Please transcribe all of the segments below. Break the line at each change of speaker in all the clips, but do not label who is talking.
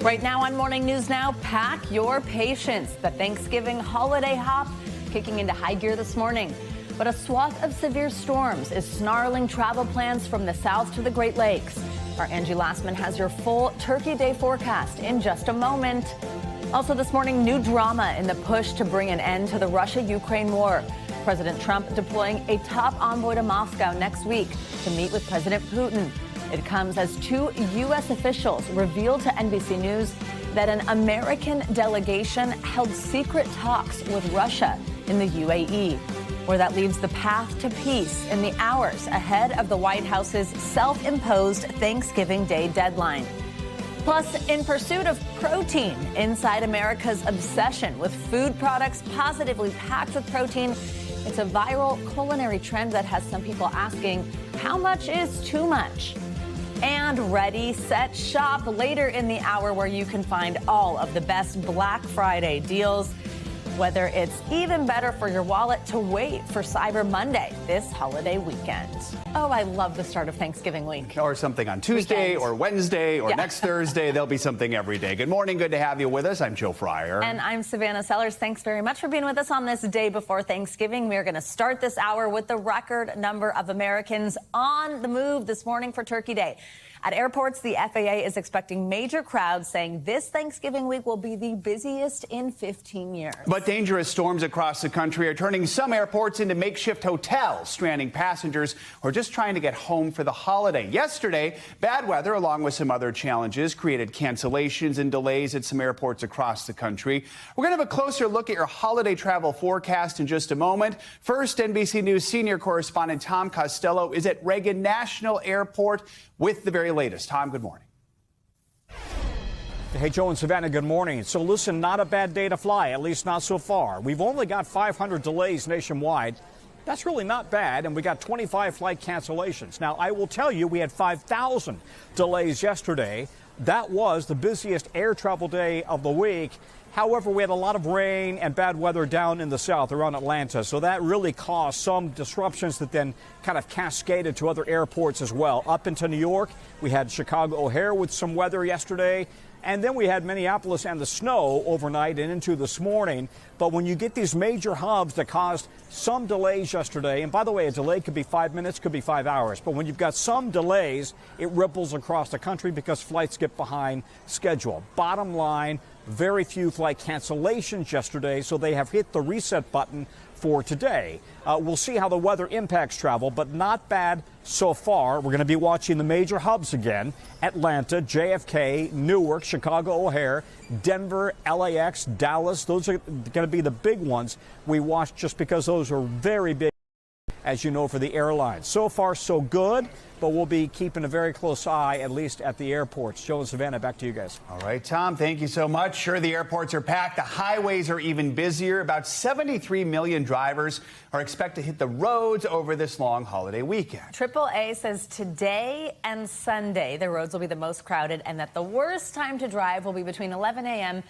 Right now on Morning News Now, pack your patience. The Thanksgiving holiday hop kicking into high gear this morning. But a swath of severe storms is snarling travel plans from the south to the Great Lakes. Our Angie Lastman has your full Turkey Day forecast in just a moment. Also this morning, new drama in the push to bring an end to the Russia-Ukraine war. President Trump deploying a top envoy to Moscow next week to meet with President Putin. It comes as two U.S. officials revealed to NBC News that an American delegation held secret talks with Russia in the UAE, where that leaves the path to peace in the hours ahead of the White House's self-imposed Thanksgiving Day deadline. Plus, in pursuit of protein, inside America's obsession with food products positively packed with protein, it's a viral culinary trend that has some people asking, how much is too much? And ready, set, shop later in the hour, where you can find all of the best Black Friday deals. Whether it's even better for your wallet to wait for Cyber Monday this holiday weekend. Oh, I love the start of Thanksgiving week.
Or something on Tuesday or Wednesday or next Thursday. There'll be something every day. Good morning. Good to have you with us. I'm Joe Fryer.
And I'm Savannah Sellers. Thanks very much for being with us on this day before Thanksgiving. We are going to start this hour with the record number of Americans on the move this morning for Turkey Day. At airports, the FAA is expecting major crowds, saying this Thanksgiving week will be the busiest in 15 years.
But dangerous storms across the country are turning some airports into makeshift hotels, stranding passengers who are just trying to get home for the holiday. Yesterday, bad weather, along with some other challenges, created cancellations and delays at some airports across the country. We're going to have a closer look at your holiday travel forecast in just a moment. First, NBC News senior correspondent Tom Costello is at Reagan National Airport with the very latest. Tom, good morning.
Hey, Joe and Savannah, good morning. So listen, not a bad day to fly, at least not so far. We've only got 500 delays nationwide. That's really not bad, and we got 25 flight cancellations. Now, I will tell you, we had 5,000 delays yesterday. That was the busiest air travel day of the week. However, we had a lot of rain and bad weather down in the south around Atlanta, so that really caused some disruptions that then kind of cascaded to other airports as well. Up into New York, we had Chicago O'Hare with some weather yesterday, and then we had Minneapolis and the snow overnight and into this morning. But when you get these major hubs that caused some delays yesterday, and by the way, a delay could be 5 minutes, could be 5 hours, but when you've got some delays, it ripples across the country because flights get behind schedule. Bottom line, very few flight cancellations yesterday, so they have hit the reset button for today. We'll see how the weather impacts travel, but not bad so far. We're going to be watching the major hubs again: Atlanta, JFK, Newark, Chicago O'Hare, Denver, LAX, Dallas. Those are going to be the big ones we watch, just because those are very big, as you know, for the airlines. So far, so good, but we'll be keeping a very close eye, at least at the airports. Joe and Savannah, back to you guys.
All right, Tom, thank you so much. Sure, the airports are packed. The highways are even busier. About 73 million drivers are expected to hit the roads over this long holiday weekend.
AAA says today and Sunday, the roads will be the most crowded, and that the worst time to drive will be between 11 a.m.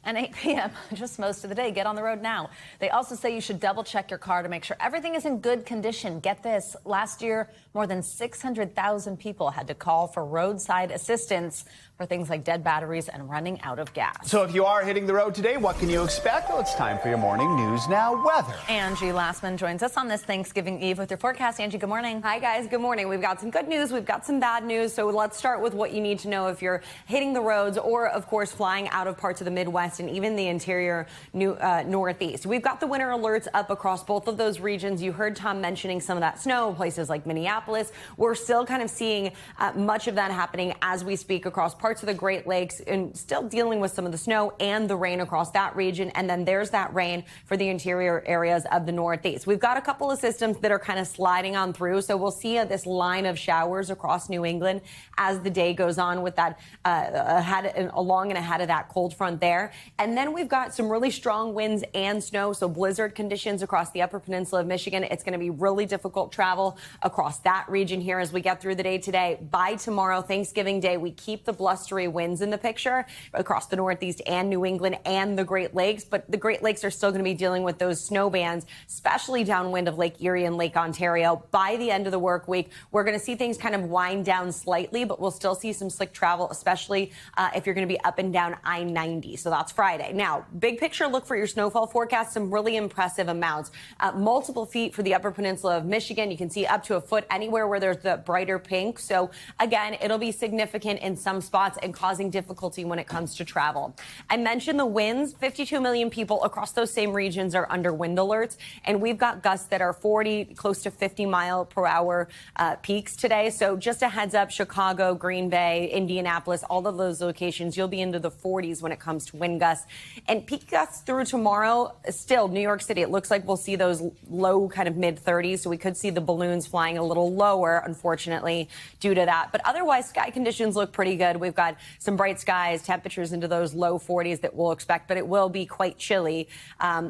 and 8 p.m. just most of the day. Get on the road now. They also say you should double check your car to make sure everything is in good condition. Get this, last year, more than 600,000 people had to call for roadside assistance for things like dead batteries and running out of gas.
So if you are hitting the road today, what can you expect? Well, it's time for your Morning News Now weather.
Angie Lastman joins us on this Thanksgiving Eve with your forecast. Angie, good morning.
Hi, guys. Good morning. We've got some good news. We've got some bad news. So let's start with what you need to know if you're hitting the roads or, of course, flying out of parts of the Midwest and even the interior Northeast. We've got the winter alerts up across both of those regions. You heard Tom mentioning some of that snow, places like Minneapolis. We're still kind of seeing much of that happening as we speak across parts of the Great Lakes, and still dealing with some of the snow and the rain across that region. And then there's that rain for the interior areas of the Northeast. We've got a couple of systems that are kind of sliding on through. So we'll see this line of showers across New England as the day goes on, with that along and ahead of that cold front there. And then we've got some really strong winds and snow, so blizzard conditions across the Upper Peninsula of Michigan. It's going to be really difficult travel across that region here as we get through the day today. By tomorrow, Thanksgiving Day, we keep the blustery winds in the picture across the Northeast and New England and the Great Lakes, but the Great Lakes are still going to be dealing with those snow bands, especially downwind of Lake Erie and Lake Ontario. By the end of the work week, we're going to see things kind of wind down slightly, but we'll still see some slick travel, especially if you're going to be up and down I-90. So that's Friday. Now, big picture look for your snowfall forecast, some really impressive amounts. Multiple feet for the Upper Peninsula of Michigan. You can see up to a foot anywhere where there's the brighter pink. So again, it'll be significant in some spots and causing difficulty when it comes to travel. I mentioned the winds. 52 million people across those same regions are under wind alerts, and we've got gusts that are 40, close to 50 mile per hour peaks today. So just a heads up, Chicago, Green Bay, Indianapolis, all of those locations, you'll be into the 40s when it comes to wind gusts. And peak gusts through tomorrow, still New York City, it looks like we'll see those low kind of mid 30s. So we could see the balloons flying a little lower, unfortunately, due to that. But otherwise, sky conditions look pretty good. We've got some bright skies, temperatures into those low 40s that we'll expect, but it will be quite chilly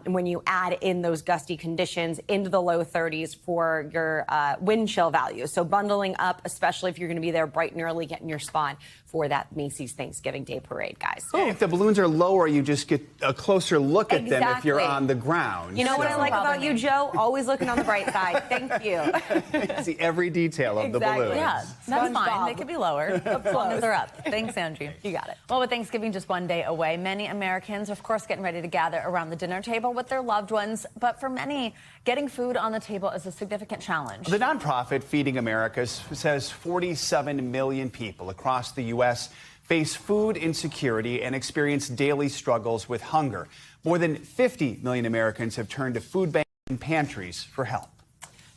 when you add in those gusty conditions into the low 30s for your wind chill value. So bundling up, especially if you're going to be there bright and early, getting your spot for that Macy's Thanksgiving Day Parade, guys.
If the balloons are lower, you just get a closer look at them if you're on the ground.
You know what I like about you, Joe? Always looking on the bright side. Thank you.
See every detail of the balloons.
Yeah, that's fine. They could be lower as long as they're up. Thanks, Andrew.
You got it.
Well, with Thanksgiving just one day away, many Americans are, of course, getting ready to gather around the dinner table with their loved ones. But for many, getting food on the table is a significant challenge.
The nonprofit Feeding America says 47 million people across the U.S. face food insecurity and experience daily struggles with hunger. More than 50 million Americans have turned to food banks and pantries for help.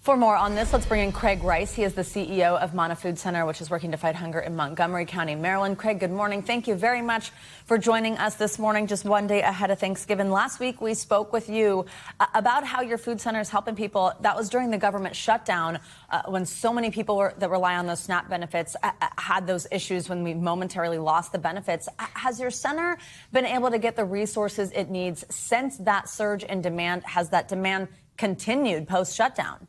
For more on this, let's bring in Craig Rice. He is the CEO of Mana Food Center, which is working to fight hunger in Montgomery County, Maryland. Craig, good morning. Thank you very much for joining us this morning, just one day ahead of Thanksgiving. Last week, we spoke with you about how your food center is helping people. That was during the government shutdown when so many people that rely on those SNAP benefits had those issues when we momentarily lost the benefits. Has your center been able to get the resources it needs since that surge in demand? Has that demand continued post-shutdown?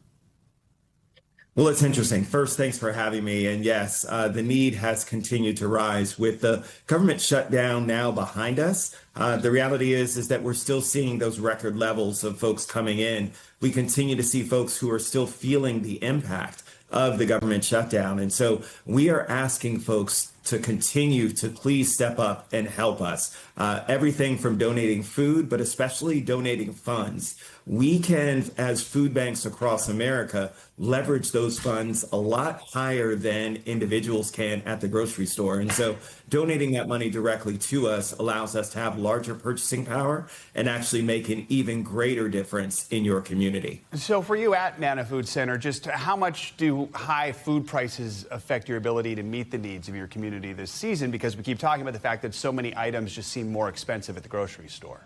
Well, it's interesting. First, thanks for having me. And yes, the need has continued to rise with the government shutdown now behind us. The reality is that we're still seeing those record levels of folks coming in. We continue to see folks who are still feeling the impact of the government shutdown. And so we are asking folks to continue to please step up and help us. Everything from donating food, but especially donating funds. We can, as food banks across America, leverage those funds a lot higher than individuals can at the grocery store. And so donating that money directly to us allows us to have larger purchasing power and actually make an even greater difference in your community.
So for you at Mana Food Center, just how much do high food prices affect your ability to meet the needs of your community this season? Because we keep talking about the fact that so many items just seem more expensive at the grocery store.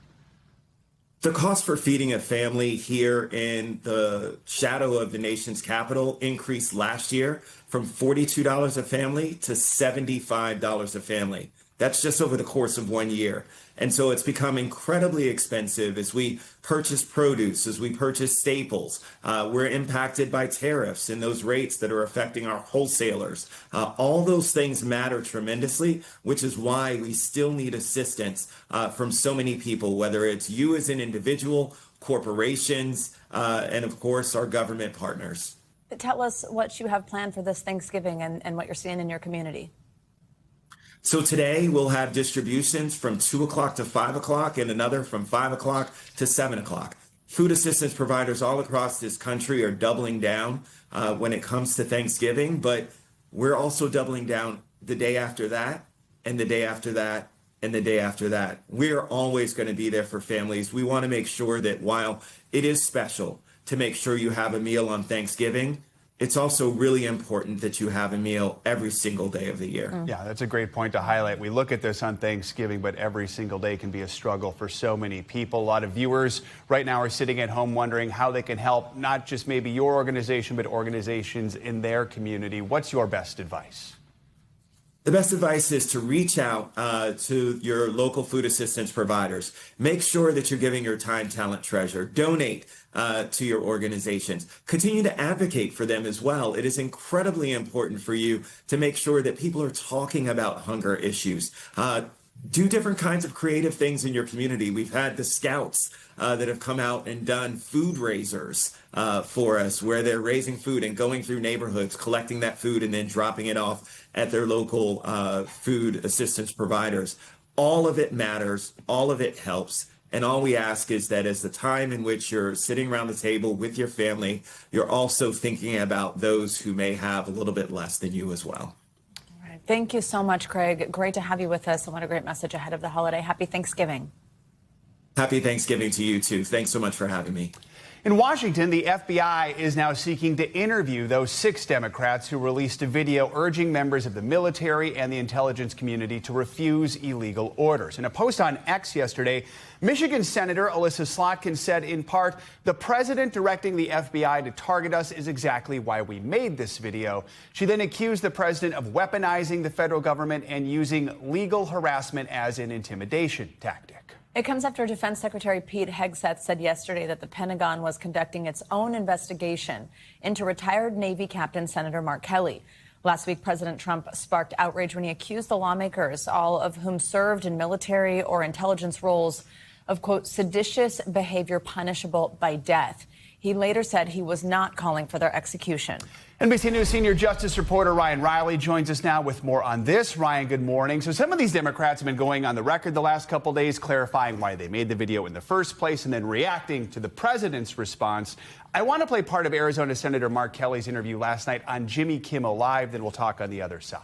The cost for feeding a family here in the shadow of the nation's capital increased last year from $42 a family to $75 a family. That's just over the course of 1 year. And so it's become incredibly expensive as we purchase produce, as we purchase staples. We're impacted by tariffs and those rates that are affecting our wholesalers. All those things matter tremendously, which is why we still need assistance from so many people, whether it's you as an individual, corporations, and of course, our government partners.
Tell us what you have planned for this Thanksgiving and what you're seeing in your community.
So today we'll have distributions from 2 o'clock to 5 o'clock and another from 5 o'clock to 7 o'clock. Food assistance providers all across this country are doubling down when it comes to Thanksgiving, but we're also doubling down the day after that and the day after that and the day after that. We're always going to be there for families. We want to make sure that while it is special to make sure you have a meal on Thanksgiving, it's also really important that you have a meal every single day of the year.
Yeah, that's a great point to highlight. We look at this on Thanksgiving, but every single day can be a struggle for so many people. A lot of viewers right now are sitting at home wondering how they can help, not just maybe your organization, but organizations in their community. What's your best advice?
The best advice is to reach out to your local food assistance providers. Make sure that you're giving your time, talent, treasure. Donate to your organizations. Continue to advocate for them as well. It is incredibly important for you to make sure that people are talking about hunger issues. Do different kinds of creative things in your community. We've had the scouts that have come out and done food raisers for us, where they're raising food and going through neighborhoods, collecting that food and then dropping it off at their local food assistance providers. All of it matters. All of it helps. And all we ask is that as the time in which you're sitting around the table with your family, you're also thinking about those who may have a little bit less than you as well.
Thank you so much, Craig. Great to have you with us. And what a great message ahead of the holiday. Happy Thanksgiving.
Happy Thanksgiving to you, too. Thanks so much for having me.
In Washington, the FBI is now seeking to interview those 6 Democrats who released a video urging members of the military and the intelligence community to refuse illegal orders. In a post on X yesterday, Michigan Senator Alyssa Slotkin said, in part, the president directing the FBI to target us is exactly why we made this video. She then accused the president of weaponizing the federal government and using legal harassment as an intimidation tactic.
It comes after Defense Secretary Pete Hegseth said yesterday that the Pentagon was conducting its own investigation into retired Navy Captain Senator Mark Kelly. Last week, President Trump sparked outrage when he accused the lawmakers, all of whom served in military or intelligence roles, of, quote, seditious behavior punishable by death. He later said he was not calling for their execution.
NBC News senior justice reporter Ryan Riley joins us now with more on this. Ryan, good morning. So some of these Democrats have been going on the record the last couple days, clarifying why they made the video in the first place and then reacting to the president's response. I want to play part of Arizona Senator Mark Kelly's interview last night on Jimmy Kimmel Live, then we'll talk on the other side.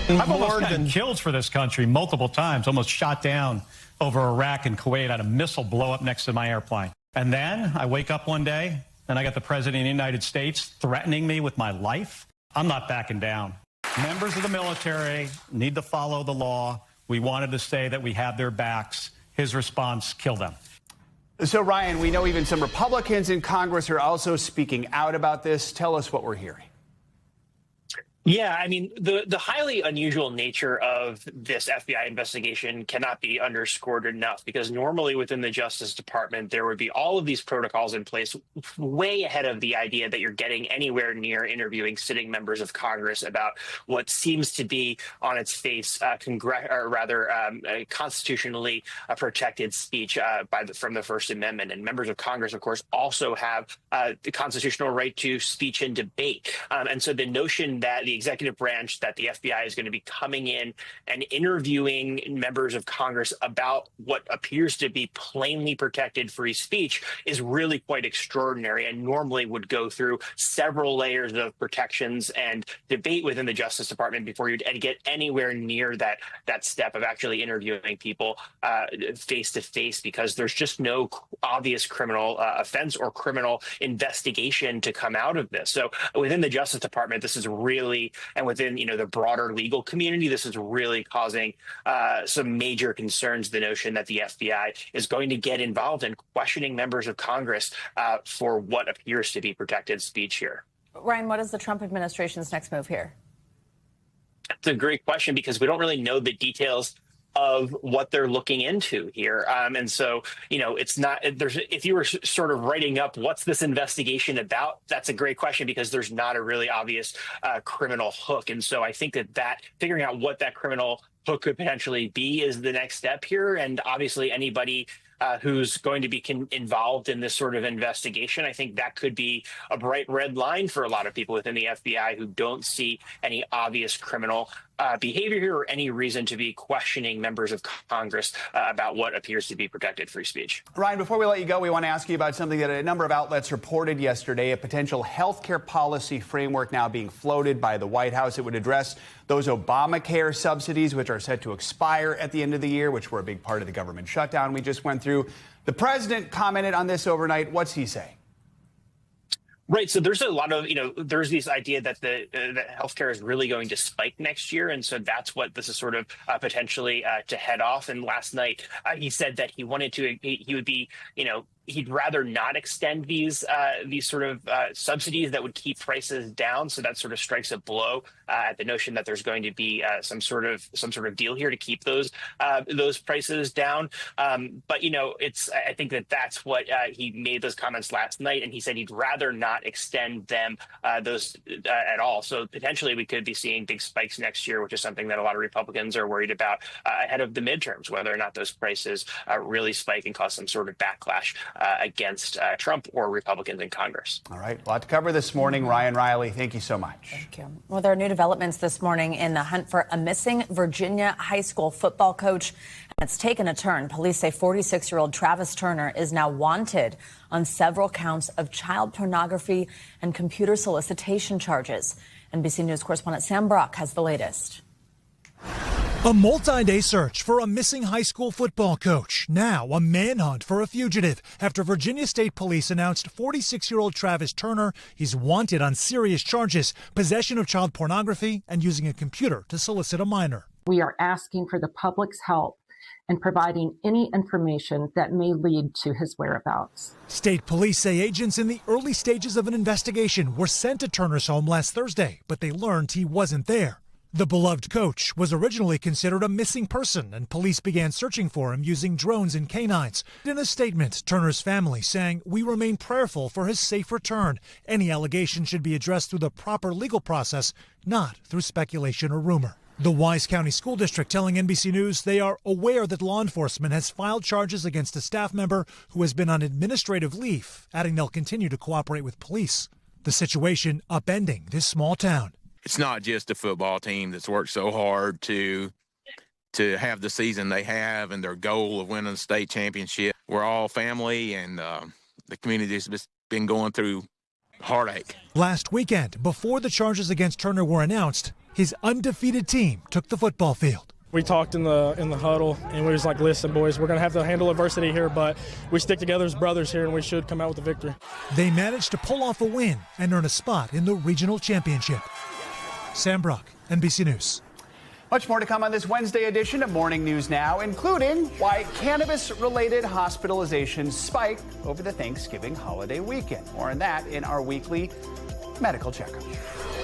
I've almost gotten killed for this country multiple times, almost shot down over Iraq and Kuwait. I had a missile blow up next to my airplane. And then I wake up one day and I got the president of the United States threatening me with my life. I'm not backing down. Members of the military need to follow the law. We wanted to say that we have their backs. His response, kill them.
So, Ryan, we know even some Republicans in Congress are also speaking out about this. Tell us what we're hearing.
Yeah, I mean, the highly unusual nature of this FBI investigation cannot be underscored enough, because normally within the Justice Department, there would be all of these protocols in place way ahead of the idea that you're getting anywhere near interviewing sitting members of Congress about what seems to be on its face constitutionally protected speech from the First Amendment. And members of Congress, of course, also have the constitutional right to speech and debate. And so the notion that the executive branch, that the FBI is going to be coming in and interviewing members of Congress about what appears to be plainly protected free speech is really quite extraordinary, and normally would go through several layers of protections and debate within the Justice Department before you'd get anywhere near that step of actually interviewing people face to face, because there's just no obvious criminal offense or criminal investigation to come out of this. So within the Justice Department, this is really, and within the broader legal community, this is really causing some major concerns. The notion that the FBI is going to get involved in questioning members of Congress for what appears to be protected speech here.
Ryan, what is the Trump administration's next move here?
That's a great question, because we don't really know the details of what they're looking into here. And so, it's not, if you were sort of writing up what's this investigation about, that's a great question, because there's not a really obvious criminal hook. And so I think that figuring out what that criminal hook could potentially be is the next step here. And obviously anybody who's going to be involved in this sort of investigation, I think that could be a bright red line for a lot of people within the FBI who don't see any obvious criminal behavior here or any reason to be questioning members of Congress about what appears to be protected free speech.
Ryan, before we let you go, we want to ask you about something that a number of outlets reported yesterday, a potential health care policy framework now being floated by the White House. It would address those Obamacare subsidies, which are set to expire at the end of the year, which were a big part of the government shutdown we just went through. The president commented on this overnight. What's he saying?
Right. So there's a lot of, there's this idea that that healthcare is really going to spike next year. And so that's what this is sort of potentially to head off. And last night he said that he wanted to, he would be, he'd rather not extend these sort of subsidies that would keep prices down. So that sort of strikes a blow at the notion that there's going to be some sort of deal here to keep those prices down. But I think that's what he made those comments last night, and he said he'd rather not extend them those at all. So potentially we could be seeing big spikes next year, which is something that a lot of Republicans are worried about ahead of the midterms, whether or not those prices really spike and cause some sort of backlash against Trump or Republicans in Congress.
All right. A lot to cover this morning. Ryan Riley, thank you so much.
Thank you. Well, there are new developments this morning in the hunt for a missing Virginia high school football coach. And it's taken a turn. Police say 46-year-old Travis Turner is now wanted on several counts of child pornography and computer solicitation charges. NBC News correspondent Sam Brock has the latest.
A multi-day search for a missing high school football coach. Now a manhunt for a fugitive after Virginia State Police announced 46-year-old Travis Turner is wanted on serious charges, possession of child pornography and using a computer to solicit a minor.
We are asking for the public's help in providing any information that may lead to his whereabouts.
State police say agents in the early stages of an investigation were sent to Turner's home last Thursday, but they learned he wasn't there. The beloved coach was originally considered a missing person, and police began searching for him using drones and canines. In a statement, Turner's family saying, "We remain prayerful for his safe return. Any allegation should be addressed through the proper legal process, not through speculation or rumor." The Wise County School District telling NBC News they are aware that law enforcement has filed charges against a staff member who has been on administrative leave, adding they'll continue to cooperate with police. The situation upending this small town.
It's not just a football team that's worked so hard to have the season they have and their goal of winning the state championship. We're all family, and the community's just been going through heartache.
Last weekend, before the charges against Turner were announced, his undefeated team took the football field.
We talked in the huddle, and we was like, listen, boys, we're going to have to handle adversity here, but we stick together as brothers here, and we should come out with a victory.
They managed to pull off a win and earn a spot in the regional championship. Sam Brock, NBC News.
Much more to come on this Wednesday edition of Morning News Now, including why cannabis-related hospitalizations spiked over the Thanksgiving holiday weekend. More on that in our weekly medical checkup.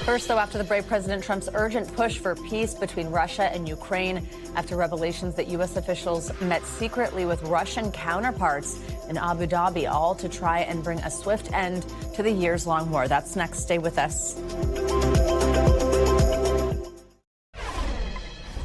First, though, after the brave President Trump's urgent push for peace between Russia and Ukraine, after revelations that U.S. officials met secretly with Russian counterparts in Abu Dhabi, all to try and bring a swift end to the years-long war. That's next. Stay with us.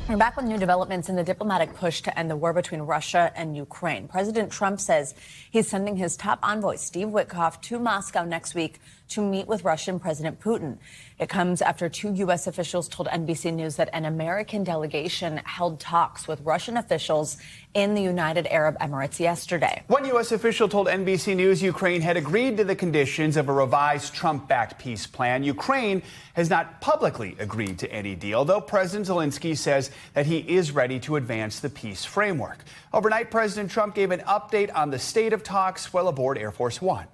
We're back with new developments in the diplomatic push to end the war between Russia and Ukraine. President Trump says he's sending his top envoy, Steve Witkoff, to Moscow next week to meet with Russian President Putin. It comes after two U.S. officials told NBC News that an American delegation held talks with Russian officials in the United Arab Emirates yesterday.
One U.S. official told NBC News Ukraine had agreed to the conditions of a revised Trump-backed peace plan. Ukraine has not publicly agreed to any deal, though President Zelensky says that he is ready to advance the peace framework. Overnight, President Trump gave an update on the state of talks while aboard Air Force One.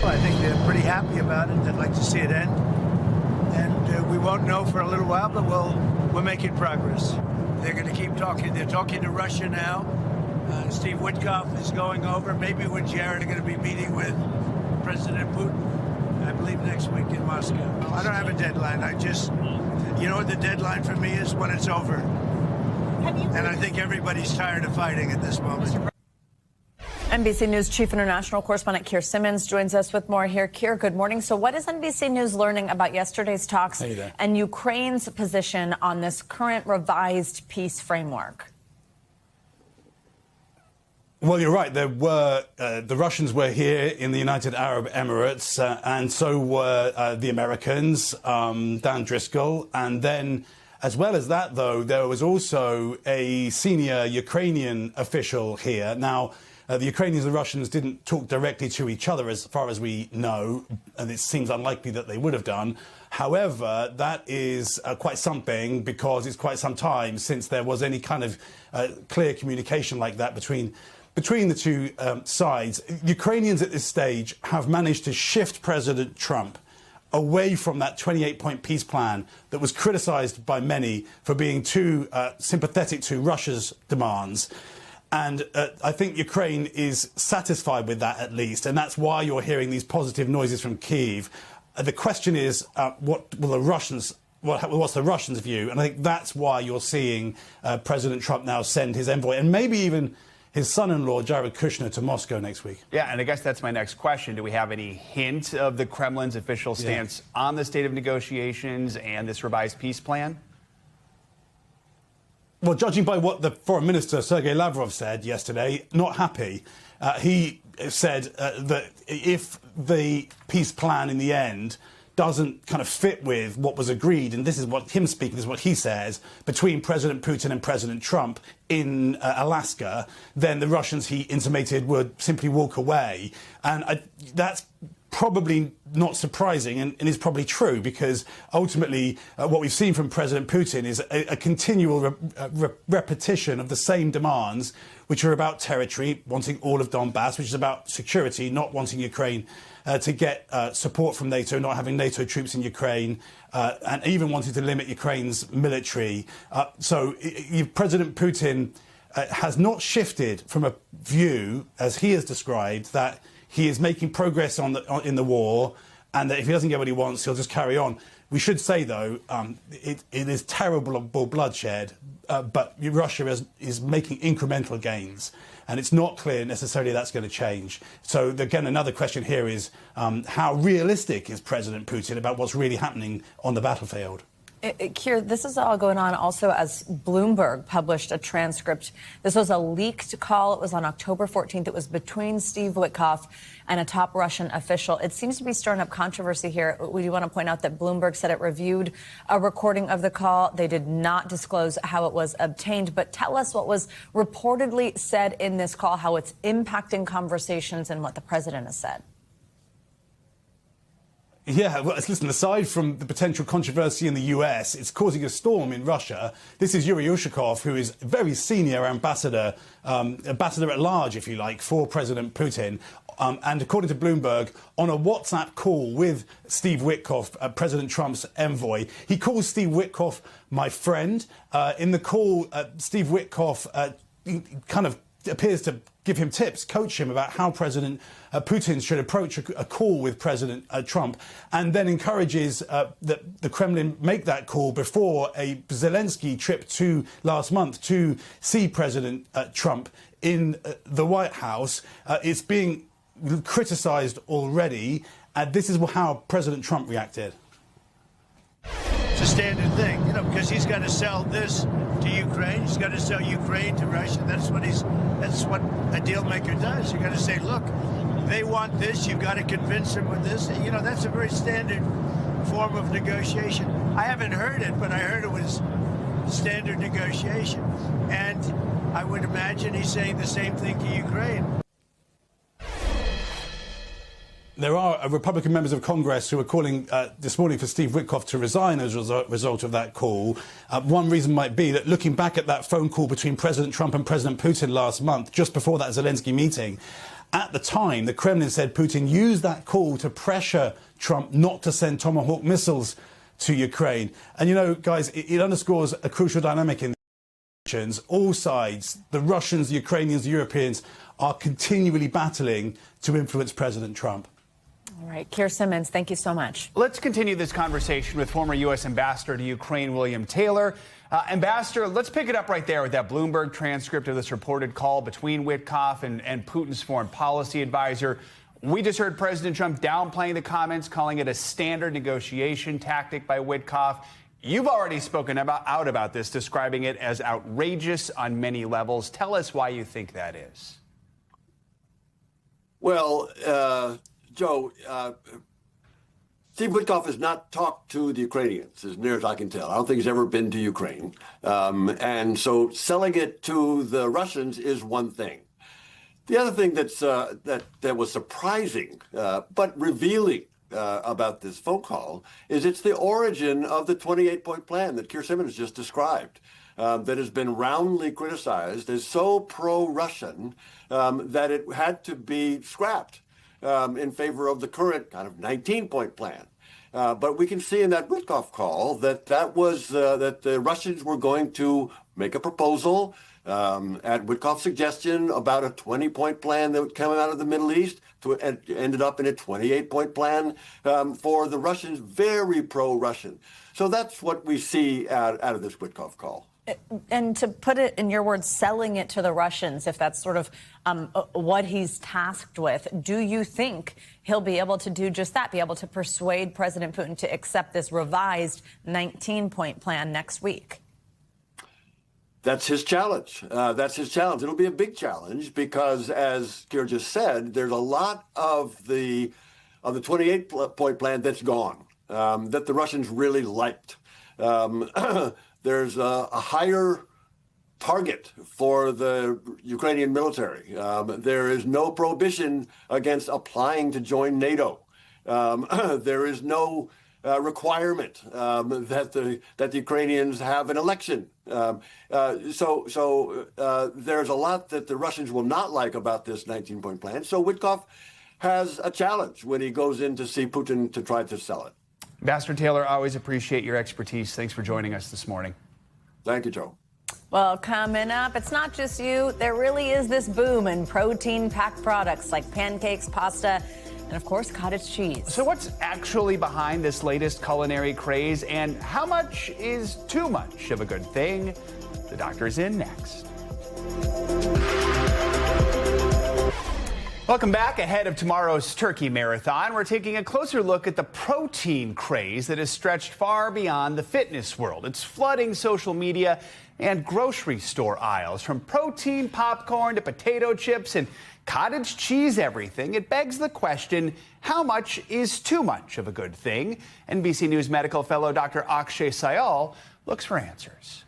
Well, I think they're pretty happy about it. They'd like to see it end. And we won't know for a little while, but we're making progress. They're going to keep talking. They're talking to Russia now. Steve Witkoff is going over. Maybe when Jared are going to be meeting with President Putin, I believe next week in Moscow. I don't have a deadline. You know what the deadline for me is? When it's over. And I think everybody's tired of fighting at this moment.
NBC News Chief International Correspondent Keir Simmons joins us with more here. Keir, good morning. So what is NBC News learning about yesterday's talks and Ukraine's position on this current revised peace framework?
Well, you're right. There were the Russians were here in the United Arab Emirates, and so were the Americans, Dan Driscoll. And then, as well as that, though, there was also a senior Ukrainian official here. Now, the Ukrainians and the Russians didn't talk directly to each other, as far as we know, and it seems unlikely that they would have done. However, that is quite something, because it's quite some time since there was any kind of clear communication like that between the two sides. Ukrainians at this stage have managed to shift President Trump away from that 28-point peace plan that was criticized by many for being too sympathetic to Russia's demands. And I think Ukraine is satisfied with that, at least, and that's why you're hearing these positive noises from Kyiv. The question is, what will the Russians? What's the Russians' view? And I think that's why you're seeing President Trump now send his envoy and maybe even his son-in-law, Jared Kushner, to Moscow next week.
Yeah, and I guess that's my next question. Do we have any hint of the Kremlin's official stance on the state of negotiations and this revised peace plan?
Well, judging by what the Foreign Minister, Sergei Lavrov, said yesterday, not happy. He said that if the peace plan in the end doesn't kind of fit with what was agreed, and this is what him speaking, this is what he says, between President Putin and President Trump in Alaska, then the Russians, he intimated, would simply walk away. And that's probably not surprising and is probably true, because ultimately what we've seen from President Putin is a continual repetition of the same demands, which are about territory, wanting all of Donbass, which is about security, not wanting Ukraine to get support from NATO, not having NATO troops in Ukraine, and even wanting to limit Ukraine's military. So President Putin has not shifted from a view, as he has described, that he is making progress in the war, and that if he doesn't get what he wants, he'll just carry on. We should say, though, it is terrible bloodshed, but Russia is making incremental gains, and it's not clear necessarily that's going to change. So, again, another question here is how realistic is President Putin about what's really happening on the battlefield?
Keir, this is all going on also as Bloomberg published a transcript. This was a leaked call. It was on October 14th. It was between Steve Witkoff and a top Russian official. It seems to be stirring up controversy here. We do want to point out that Bloomberg said it reviewed a recording of the call. They did not disclose how it was obtained. But tell us what was reportedly said in this call, how it's impacting conversations, and what the president has said.
Yeah, well, listen, aside from the potential controversy in the US, it's causing a storm in Russia. This is Yuri Ushakov, who is a very senior ambassador at large, if you like, for President Putin. And according to Bloomberg, on a WhatsApp call with Steve Witkoff, President Trump's envoy, he calls Steve Witkoff my friend. In the call, Steve Witkoff kind of appears to give him tips, coach him about how President Putin should approach a call with President Trump, and then encourages that the Kremlin make that call before a Zelensky trip last month to see President Trump in the White House. It's being criticized already, and this is how President Trump reacted.
It's a standard thing, because he's got to sell this to Ukraine. He's got to sell Ukraine to Russia. That's what a deal maker does. You got to say, look, they want this. You've got to convince them with this. That's a very standard form of negotiation. I haven't heard it, but I heard it was standard negotiation. And I would imagine he's saying the same thing to Ukraine.
There are Republican members of Congress who are calling this morning for Steve Witkoff to resign as a result of that call. One reason might be that looking back at that phone call between President Trump and President Putin last month, just before that Zelensky meeting, at the time, the Kremlin said Putin used that call to pressure Trump not to send Tomahawk missiles to Ukraine. And, guys, it underscores a crucial dynamic in the elections. All sides, the Russians, the Ukrainians, the Europeans, are continually battling to influence President Trump.
All right, Keir Simmons, thank you so much.
Let's continue this conversation with former U.S. Ambassador to Ukraine, William Taylor. Ambassador, let's pick it up right there with that Bloomberg transcript of this reported call between Witkoff and Putin's foreign policy advisor. We just heard President Trump downplaying the comments, calling it a standard negotiation tactic by Witkoff. You've already spoken out about this, describing it as outrageous on many levels. Tell us why you think that is.
Well, Joe, Steve Witkoff has not talked to the Ukrainians, as near as I can tell. I don't think he's ever been to Ukraine. And so selling it to the Russians is one thing. The other thing that was surprising but revealing about this phone call is it's the origin of the 28-point plan that Keir Simmons just described. That has been roundly criticized as so pro-Russian that it had to be scrapped in favor of the current kind of 19-point plan. But we can see in that Witkoff call that was that the Russians were going to make a proposal at Witkoff's suggestion about a 20-point plan that would come out of the Middle East. Ended up in a 28-point plan for the Russians, very pro-Russian. So that's what we see out of this Witkoff call.
And to put it in your words, selling it to the Russians, if that's sort of what he's tasked with, do you think he'll be able to do just that, be able to persuade President Putin to accept this revised 19-point plan next week?
That's his challenge. That's his challenge. It'll be a big challenge because, as Keir just said, there's a lot of the 28-point plan that's gone, that the Russians really liked. There's a higher target for the Ukrainian military. There is no prohibition against applying to join NATO. There is no requirement that the Ukrainians have an election. So there's a lot that the Russians will not like about this 19-point plan. So Witkoff has a challenge when he goes in to see Putin to try to sell it.
Ambassador Taylor, always appreciate your expertise. Thanks for joining us this morning.
Thank you, Joe.
Well, coming up, it's not just you. There really is this boom in protein-packed products like pancakes, pasta, and of course, cottage cheese.
So what's actually behind this latest culinary craze, and how much is too much of a good thing? The doctor's in next. Welcome back. Ahead of tomorrow's Turkey Marathon, we're taking a closer look at the protein craze that has stretched far beyond the fitness world. It's flooding social media and grocery store aisles. From protein popcorn to potato chips and cottage cheese everything, it begs the question, how much is too much of a good thing? NBC News medical fellow Dr. Akshay Syal looks for answers.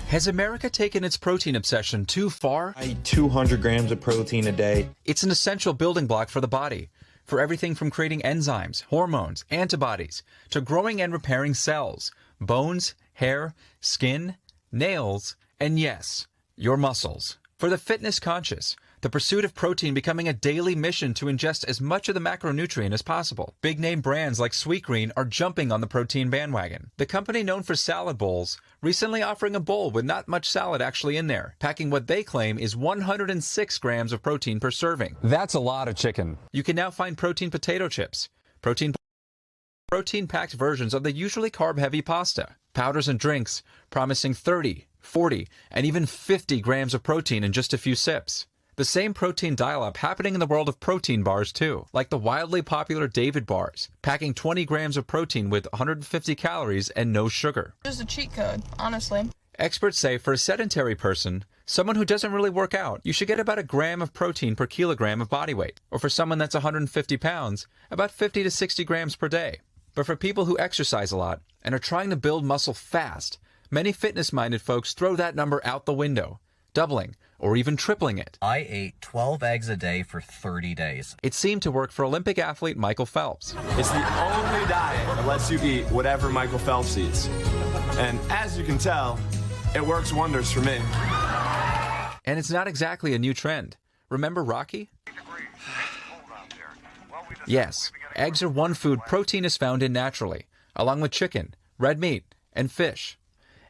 Has America taken its protein obsession too far?
I eat 200 grams of protein a day.
It's an essential building block for the body, for everything from creating enzymes, hormones, antibodies, to growing and repairing cells, bones, hair, skin, nails, and yes, your muscles. For the fitness conscious, the pursuit of protein becoming a daily mission to ingest as much of the macronutrient as possible. Big name brands like Sweetgreen are jumping on the protein bandwagon. The company known for salad bowls recently offering a bowl with not much salad actually in there, packing what they claim is 106 grams of protein per serving.
That's a lot of chicken.
You can now find protein potato chips, protein-packed versions of the usually carb-heavy pasta, powders and drinks promising 30, 40, and even 50 grams of protein in just a few sips. The same protein dial-up happening in the world of protein bars too, like the wildly popular David bars, packing 20 grams of protein with 150 calories and no sugar.
Just a cheat code, honestly.
Experts say for a sedentary person, someone who doesn't really work out, you should get about a gram of protein per kilogram of body weight. Or for someone that's 150 pounds, about 50 to 60 grams per day. But for people who exercise a lot and are trying to build muscle fast, many fitness-minded folks throw that number out the window, doubling or even tripling it.
I ate 12 eggs a day for 30 days.
It seemed to work for Olympic athlete Michael Phelps.
It's the only diet that lets you eat whatever Michael Phelps eats. And as you can tell, it works wonders for me.
And it's not exactly a new trend. Remember Rocky? Yes, eggs are one food protein is found in naturally, along with chicken, red meat, and fish.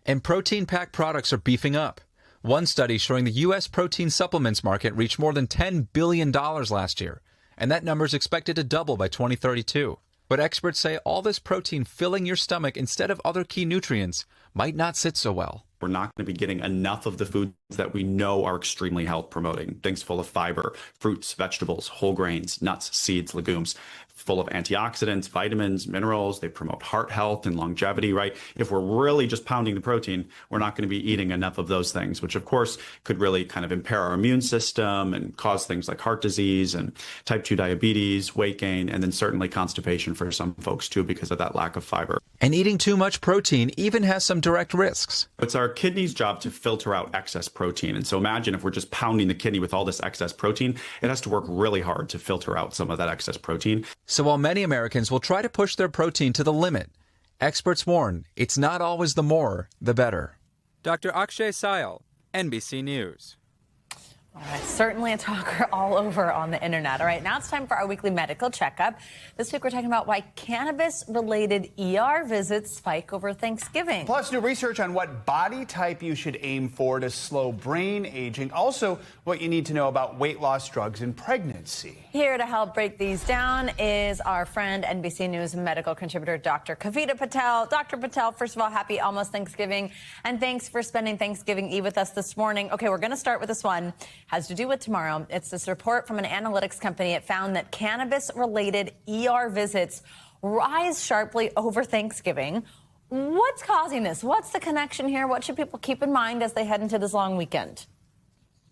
And protein-packed products are beefing up. One study showing the U.S. protein supplements market reached more than $10 billion last year, and that number is expected to double by 2032. But experts say all this protein filling your stomach instead of other key nutrients might not sit so well.
We're not going to be getting enough of the foods that we know are extremely health promoting. Things full of fiber, fruits, vegetables, whole grains, nuts, seeds, legumes, full of antioxidants, vitamins, minerals. They promote heart health and longevity, right? If we're really just pounding the protein, we're not going to be eating enough of those things, which of course could really kind of impair our immune system and cause things like heart disease and type 2 diabetes, weight gain, and then certainly constipation for some folks too because of that lack of fiber.
And eating too much protein even has some direct risks.
It's our kidney's job to filter out excess protein. And so imagine if we're just pounding the kidney with all this excess protein, it has to work really hard to filter out some of that excess protein.
So while many Americans will try to push their protein to the limit, experts warn it's not always the more, the better.
Dr. Akshay Syal, NBC News.
All right, certainly a talker all over on the internet. All right, now it's time for our weekly medical checkup. This week we're talking about why cannabis-related ER visits spike over Thanksgiving.
Plus, new research on what body type you should aim for to slow brain aging. Also, what you need to know about weight loss drugs in pregnancy.
Here to help break these down is our friend, NBC News medical contributor, Dr. Kavita Patel. Dr. Patel, first of all, happy almost Thanksgiving, and thanks for spending Thanksgiving Eve with us this morning. Okay, we're going to start with this one. Has to do with tomorrow. It's this report from an analytics company. It found that cannabis-related ER visits rise sharply over Thanksgiving. What's causing this? What's the connection here? What should people keep in mind as they head into this long weekend?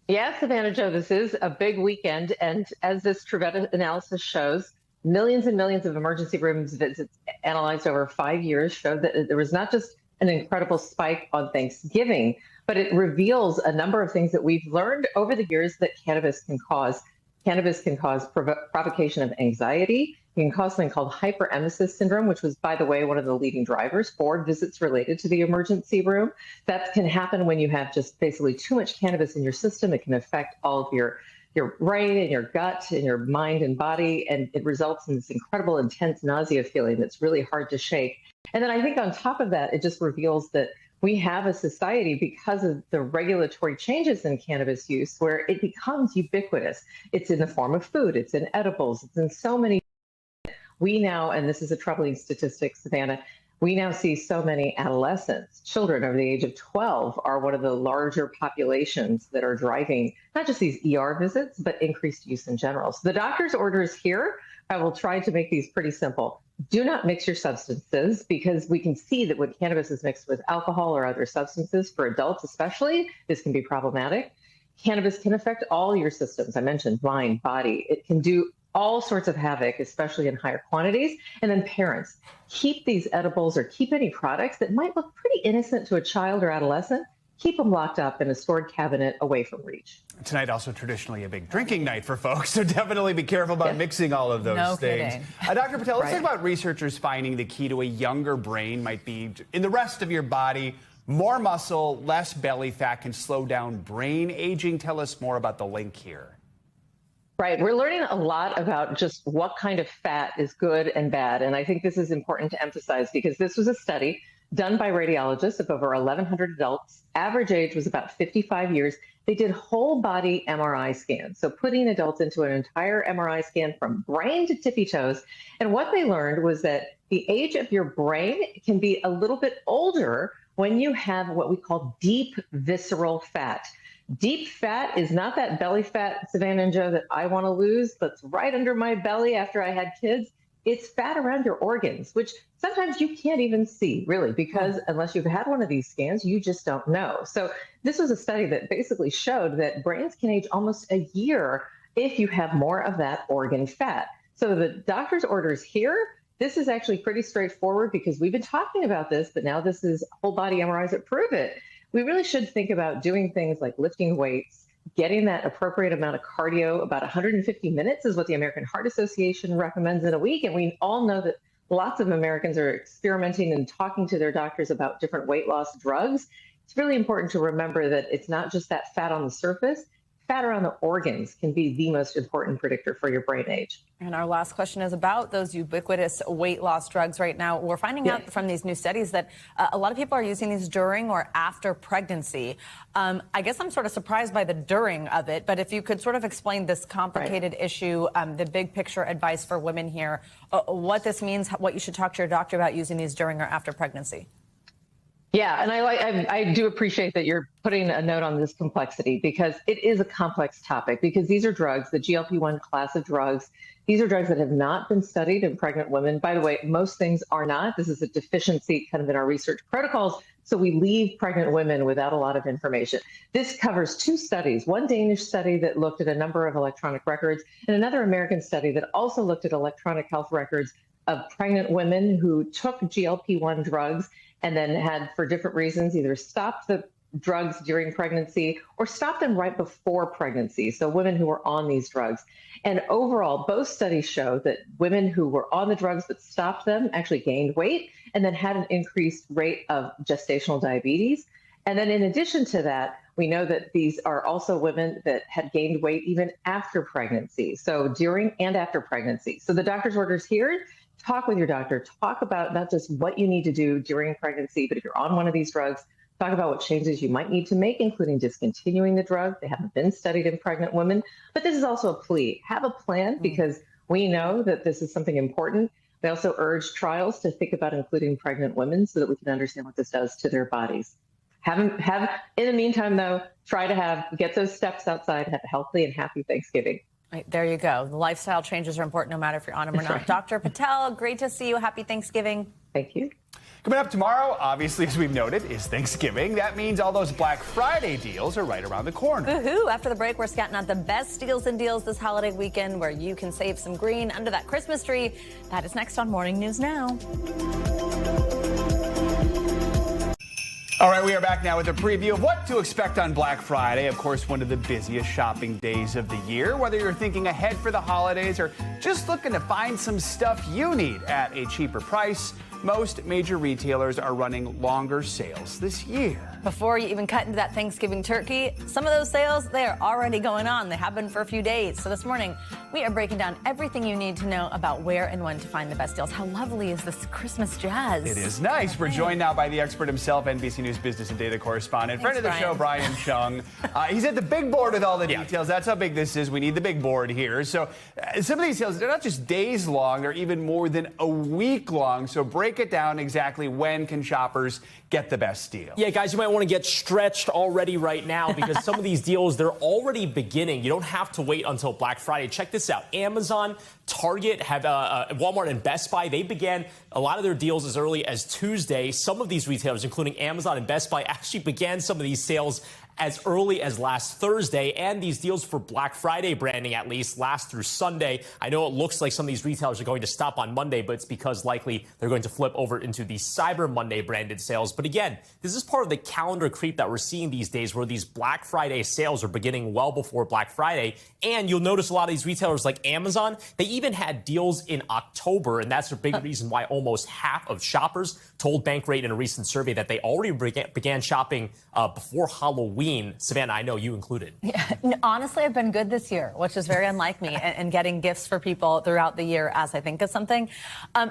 Yeah, Savannah Jo, this is a big weekend. And as this Truveta analysis shows, millions and millions of emergency rooms visits analyzed over 5 years showed that there was not just an incredible spike on Thanksgiving, but it reveals a number of things that we've learned over the years that cannabis can cause. Cannabis can cause provocation of anxiety. It can cause something called hyperemesis syndrome, which was, by the way, one of the leading drivers for visits related to the emergency room. That can happen when you have just basically too much cannabis in your system. It can affect all of your brain and your gut and your mind and body, and it results in this incredible intense nausea feeling that's really hard to shake. And then I think on top of that, it just reveals that we have a society, because of the regulatory changes in cannabis use, where it becomes ubiquitous. It's in the form of food, it's in edibles, it's in so many. We now, and this is a troubling statistic, Savannah, we now see so many adolescents, children over the age of 12 are one of the larger populations that are driving not just these ER visits, but increased use in general. So the doctor's orders here, I will try to make these pretty simple. Do not mix your substances, because we can see that when cannabis is mixed with alcohol or other substances, for adults especially, this can be problematic. Cannabis can affect all your systems. I mentioned mind, body. It can do all sorts of havoc, especially in higher quantities. And then parents, keep these edibles or keep any products that might look pretty innocent to a child or adolescent. Keep them locked up in a stored cabinet away from reach.
Tonight also traditionally a big drinking night for folks, so definitely be careful about mixing all of those things. Dr. Patel, let's talk about researchers finding the key to a younger brain might be in the rest of your body. More muscle, less belly fat can slow down brain aging. Tell us more about the link here.
Right. We're learning a lot about just what kind of fat is good and bad. And I think this is important to emphasize, because this was a study done by radiologists of over 1,100 adults. Average age was about 55 years. They did whole body MRI scans, so putting adults into an entire MRI scan from brain to tippy toes. And what they learned was that the age of your brain can be a little bit older when you have what we call deep visceral fat. Deep fat is not that belly fat, Savannah and Joe, that I want to lose, that's right under my belly after I had kids. It's fat around your organs, which sometimes you can't even see, really, because unless you've had one of these scans, you just don't know. So this was a study that basically showed that brains can age almost a year if you have more of that organ fat. So the doctor's orders here, this is actually pretty straightforward, because we've been talking about this, but now this is whole body MRIs that prove it. We really should think about doing things like lifting weights, getting that appropriate amount of cardio. About 150 minutes is what the American Heart Association recommends in a week. And we all know that lots of Americans are experimenting and talking to their doctors about different weight loss drugs. It's really important to remember that it's not just that fat on the surface. Fat around the organs can be the most important predictor for your brain age.
And our last question is about those ubiquitous weight loss drugs right now. We're finding out from these new studies that a lot of people are using these during or after pregnancy. I guess I'm sort of surprised by the during of it, but if you could sort of explain this complicated issue, the big picture advice for women here, what this means, what you should talk to your doctor about using these during or after pregnancy.
Yeah, and I do appreciate that you're putting a note on this complexity, because it is a complex topic, because these are drugs, the GLP-1 class of drugs. These are drugs that have not been studied in pregnant women. By the way, most things are not. This is a deficiency kind of in our research protocols. So we leave pregnant women without a lot of information. This covers two studies, one Danish study that looked at a number of electronic records, and another American study that also looked at electronic health records of pregnant women who took GLP-1 drugs and then had, for different reasons, either stopped the drugs during pregnancy or stopped them right before pregnancy. So women who were on these drugs. And overall, both studies show that women who were on the drugs but stopped them actually gained weight and then had an increased rate of gestational diabetes. And then in addition to that, we know that these are also women that had gained weight even after pregnancy. So during and after pregnancy. So the doctor's orders here, talk with your doctor, talk about not just what you need to do during pregnancy, but if you're on one of these drugs, talk about what changes you might need to make, including discontinuing the drug. They haven't been studied in pregnant women, but this is also a plea. Have a plan because we know that this is something important. They also urge trials to think about including pregnant women so that we can understand what this does to their bodies. In the meantime, though, try to get those steps outside, have a healthy and happy Thanksgiving.
Right, there you go. The lifestyle changes are important no matter if you're on them or not.
Right.
Dr. Patel, great to see you. Happy Thanksgiving.
Thank you.
Coming up tomorrow, obviously, as we've noted, is Thanksgiving. That means all those Black Friday deals are right around the corner.
Woohoo! After the break, we're scouting out the best steals and deals this holiday weekend where you can save some green under that Christmas tree. That is next on Morning News Now.
All right, we are back now with a preview of what to expect on Black Friday. Of course, one of the busiest shopping days of the year. Whether you're thinking ahead for the holidays or just looking to find some stuff you need at a cheaper price, most major retailers are running longer sales this year.
Before you even cut into that Thanksgiving turkey, some of those sales, they are already going on. They have been for a few days. So this morning, we are breaking down everything you need to know about where and when to find the best deals. How lovely is this Christmas jazz?
It is nice. We're joined now by the expert himself, NBC News business and data correspondent, friend of the show, Brian Chung. He's at the big board with all the details. That's how big this is. We need the big board here. So some of these sales, they're not just days long, they're even more than a week long. So break it down exactly when can shoppers get the best deal.
Yeah, guys, you might want to get stretched already right now because some of these deals, they're already beginning. You don't have to wait until Black Friday. Check this out. Amazon, Target, have Walmart and Best Buy. They began a lot of their deals as early as Tuesday. Some of these retailers, including Amazon and Best Buy, actually began some of these sales as early as last Thursday, and these deals for Black Friday branding at least last through Sunday. I know it looks like some of these retailers are going to stop on Monday, but it's because likely they're going to flip over into the Cyber Monday branded sales. But again, this is part of the calendar creep that we're seeing these days where these Black Friday sales are beginning well before Black Friday. And you'll notice a lot of these retailers like Amazon, they even had deals in October, and that's a big reason why almost half of shoppers told Bankrate in a recent survey that they already began shopping before Halloween. Savannah, I know you included.
Yeah, honestly, I've been good this year, which is very unlike me, and getting gifts for people throughout the year as I think of something.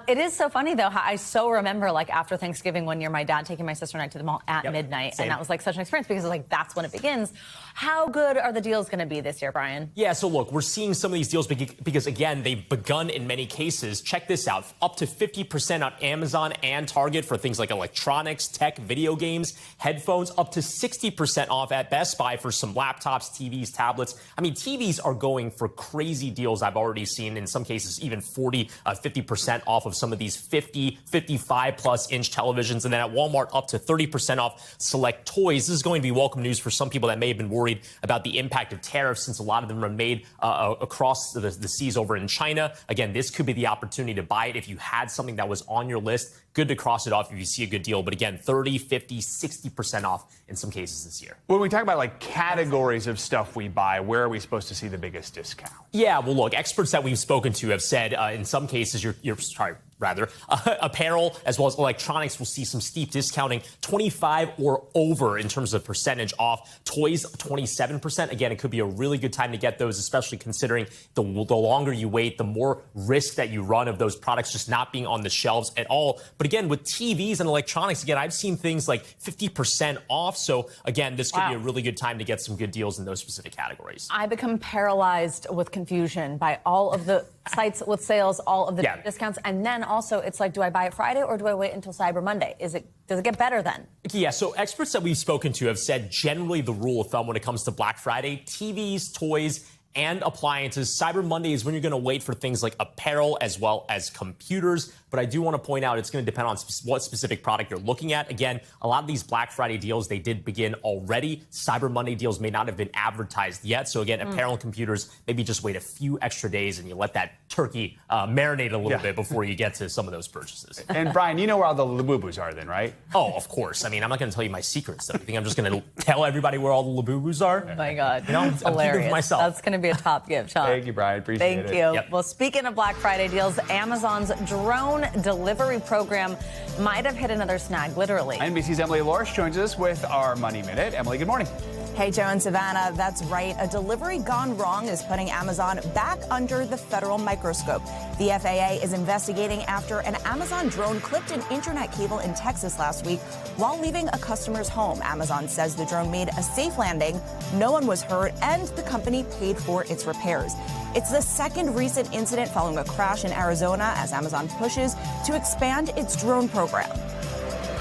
It is so funny, though, how I so remember, like, after Thanksgiving one year, my dad taking my sister and I to the mall at midnight, and that was, like, such an experience because, like, that's when it begins. How good are the deals going to be this year, Brian?
Yeah, so look, we're seeing some of these deals because, again, they've begun in many cases. Check this out. Up to 50% on Amazon and Target for things like electronics, tech, video games, headphones. Up to 60% off at Best Buy for some laptops, TVs, tablets. I mean, TVs are going for crazy deals. I've already seen in some cases even 50% off of some of these 50, 55 plus inch televisions. And then at Walmart, up to 30% off select toys. This is going to be welcome news for some people that may have been worried about the impact of tariffs since a lot of them are made across the seas over in China. Again, this could be the opportunity to buy it if you had something that was on your list. Good to cross it off if you see a good deal. But again, 30, 50, 60% off in some cases this year.
When we talk about like categories of stuff we buy, where are we supposed to see the biggest discount?
Yeah, well, look, experts that we've spoken to have said in some cases apparel as well as electronics will see some steep discounting, 25 or over in terms of percentage off. Toys, 27%. Again, it could be a really good time to get those, especially considering the longer you wait, the more risk that you run of those products just not being on the shelves at all. But again, with TVs and electronics, again, I've seen things like 50% off. So again, this could be a really good time to get some good deals in those specific categories.
I become paralyzed with confusion by all of the sites with sales, all of the discounts. And then also it's like, do I buy it Friday or do I wait until Cyber Monday? Does it get better then?
Yeah, so experts that we've spoken to have said generally the rule of thumb when it comes to Black Friday, TVs, toys, and appliances. Cyber Monday is when you're going to wait for things like apparel as well as computers. But I do want to point out it's going to depend on what specific product you're looking at. Again, a lot of these Black Friday deals, they did begin already. Cyber Monday deals may not have been advertised yet. So again, apparel and computers, maybe just wait a few extra days and you let that turkey marinate a little bit before you get to some of those purchases.
And Brian, you know where all the Labubus are then, right?
Oh, of course. I mean, I'm not going to tell you my secrets, though. You think I'm just going to tell everybody where all the Labubus are?
Oh my God.
You know,
it's hilarious.
myself.
That's going to be a top gift, huh?
Thank you, Brian. Appreciate it.
Thank you. Yep. Well, speaking of Black Friday deals, Amazon's drone delivery program might have hit another snag, literally.
NBC's Emily Lorsch joins us with our Money Minute. Emily, good morning.
Hey, Joe and Savannah, that's right. A delivery gone wrong is putting Amazon back under the federal microscope. The FAA is investigating after an Amazon drone clipped an internet cable in Texas last week while leaving a customer's home. Amazon says the drone made a safe landing, no one was hurt, and the company paid for its repairs. It's the second recent incident following a crash in Arizona as Amazon pushes to expand its drone program.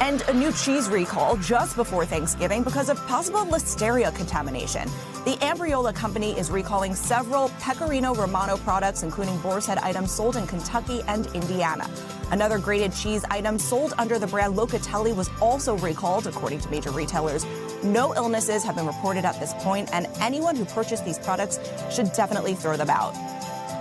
And a new cheese recall just before Thanksgiving because of possible listeria contamination. The Ambriola company is recalling several Pecorino Romano products, including boar's head items sold in Kentucky and Indiana. Another grated cheese item sold under the brand Locatelli was also recalled, according to major retailers. No illnesses have been reported at this point, and anyone who purchased these products should definitely throw them out.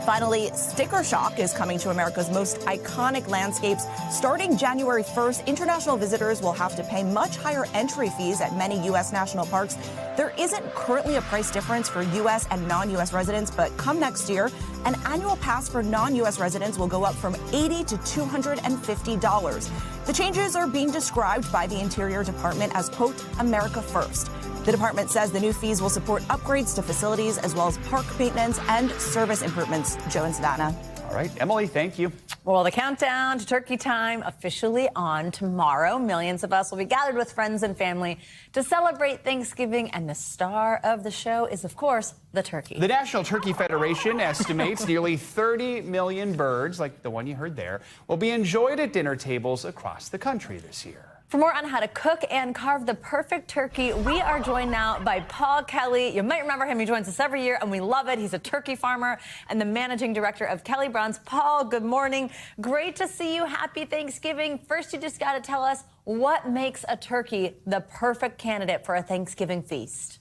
Finally, sticker shock is coming to America's most iconic landscapes. Starting January 1st, international visitors will have to pay much higher entry fees at many U.S. national parks. There isn't currently a price difference for U.S. and non-U.S. residents, but come next year, an annual pass for non-U.S. residents will go up from $80 to $250. The changes are being described by the Interior Department as, quote, America First. The department says the new fees will support upgrades to facilities as well as park maintenance and service improvements. Joe and Savannah.
All right, Emily, thank you.
Well, the countdown to turkey time officially on tomorrow. Millions of us will be gathered with friends and family to celebrate Thanksgiving, and the star of the show is, of course, the turkey.
The National Turkey Federation estimates nearly 30 million birds, like the one you heard there, will be enjoyed at dinner tables across the country this year.
For more on how to cook and carve the perfect turkey, we are joined now by Paul Kelly. You might remember him. He joins us every year, and we love it. He's a turkey farmer and the managing director of Kelly Brown's. Paul, good morning. Great to see you. Happy Thanksgiving. First, you just got to tell us what makes a turkey the perfect candidate for a Thanksgiving feast.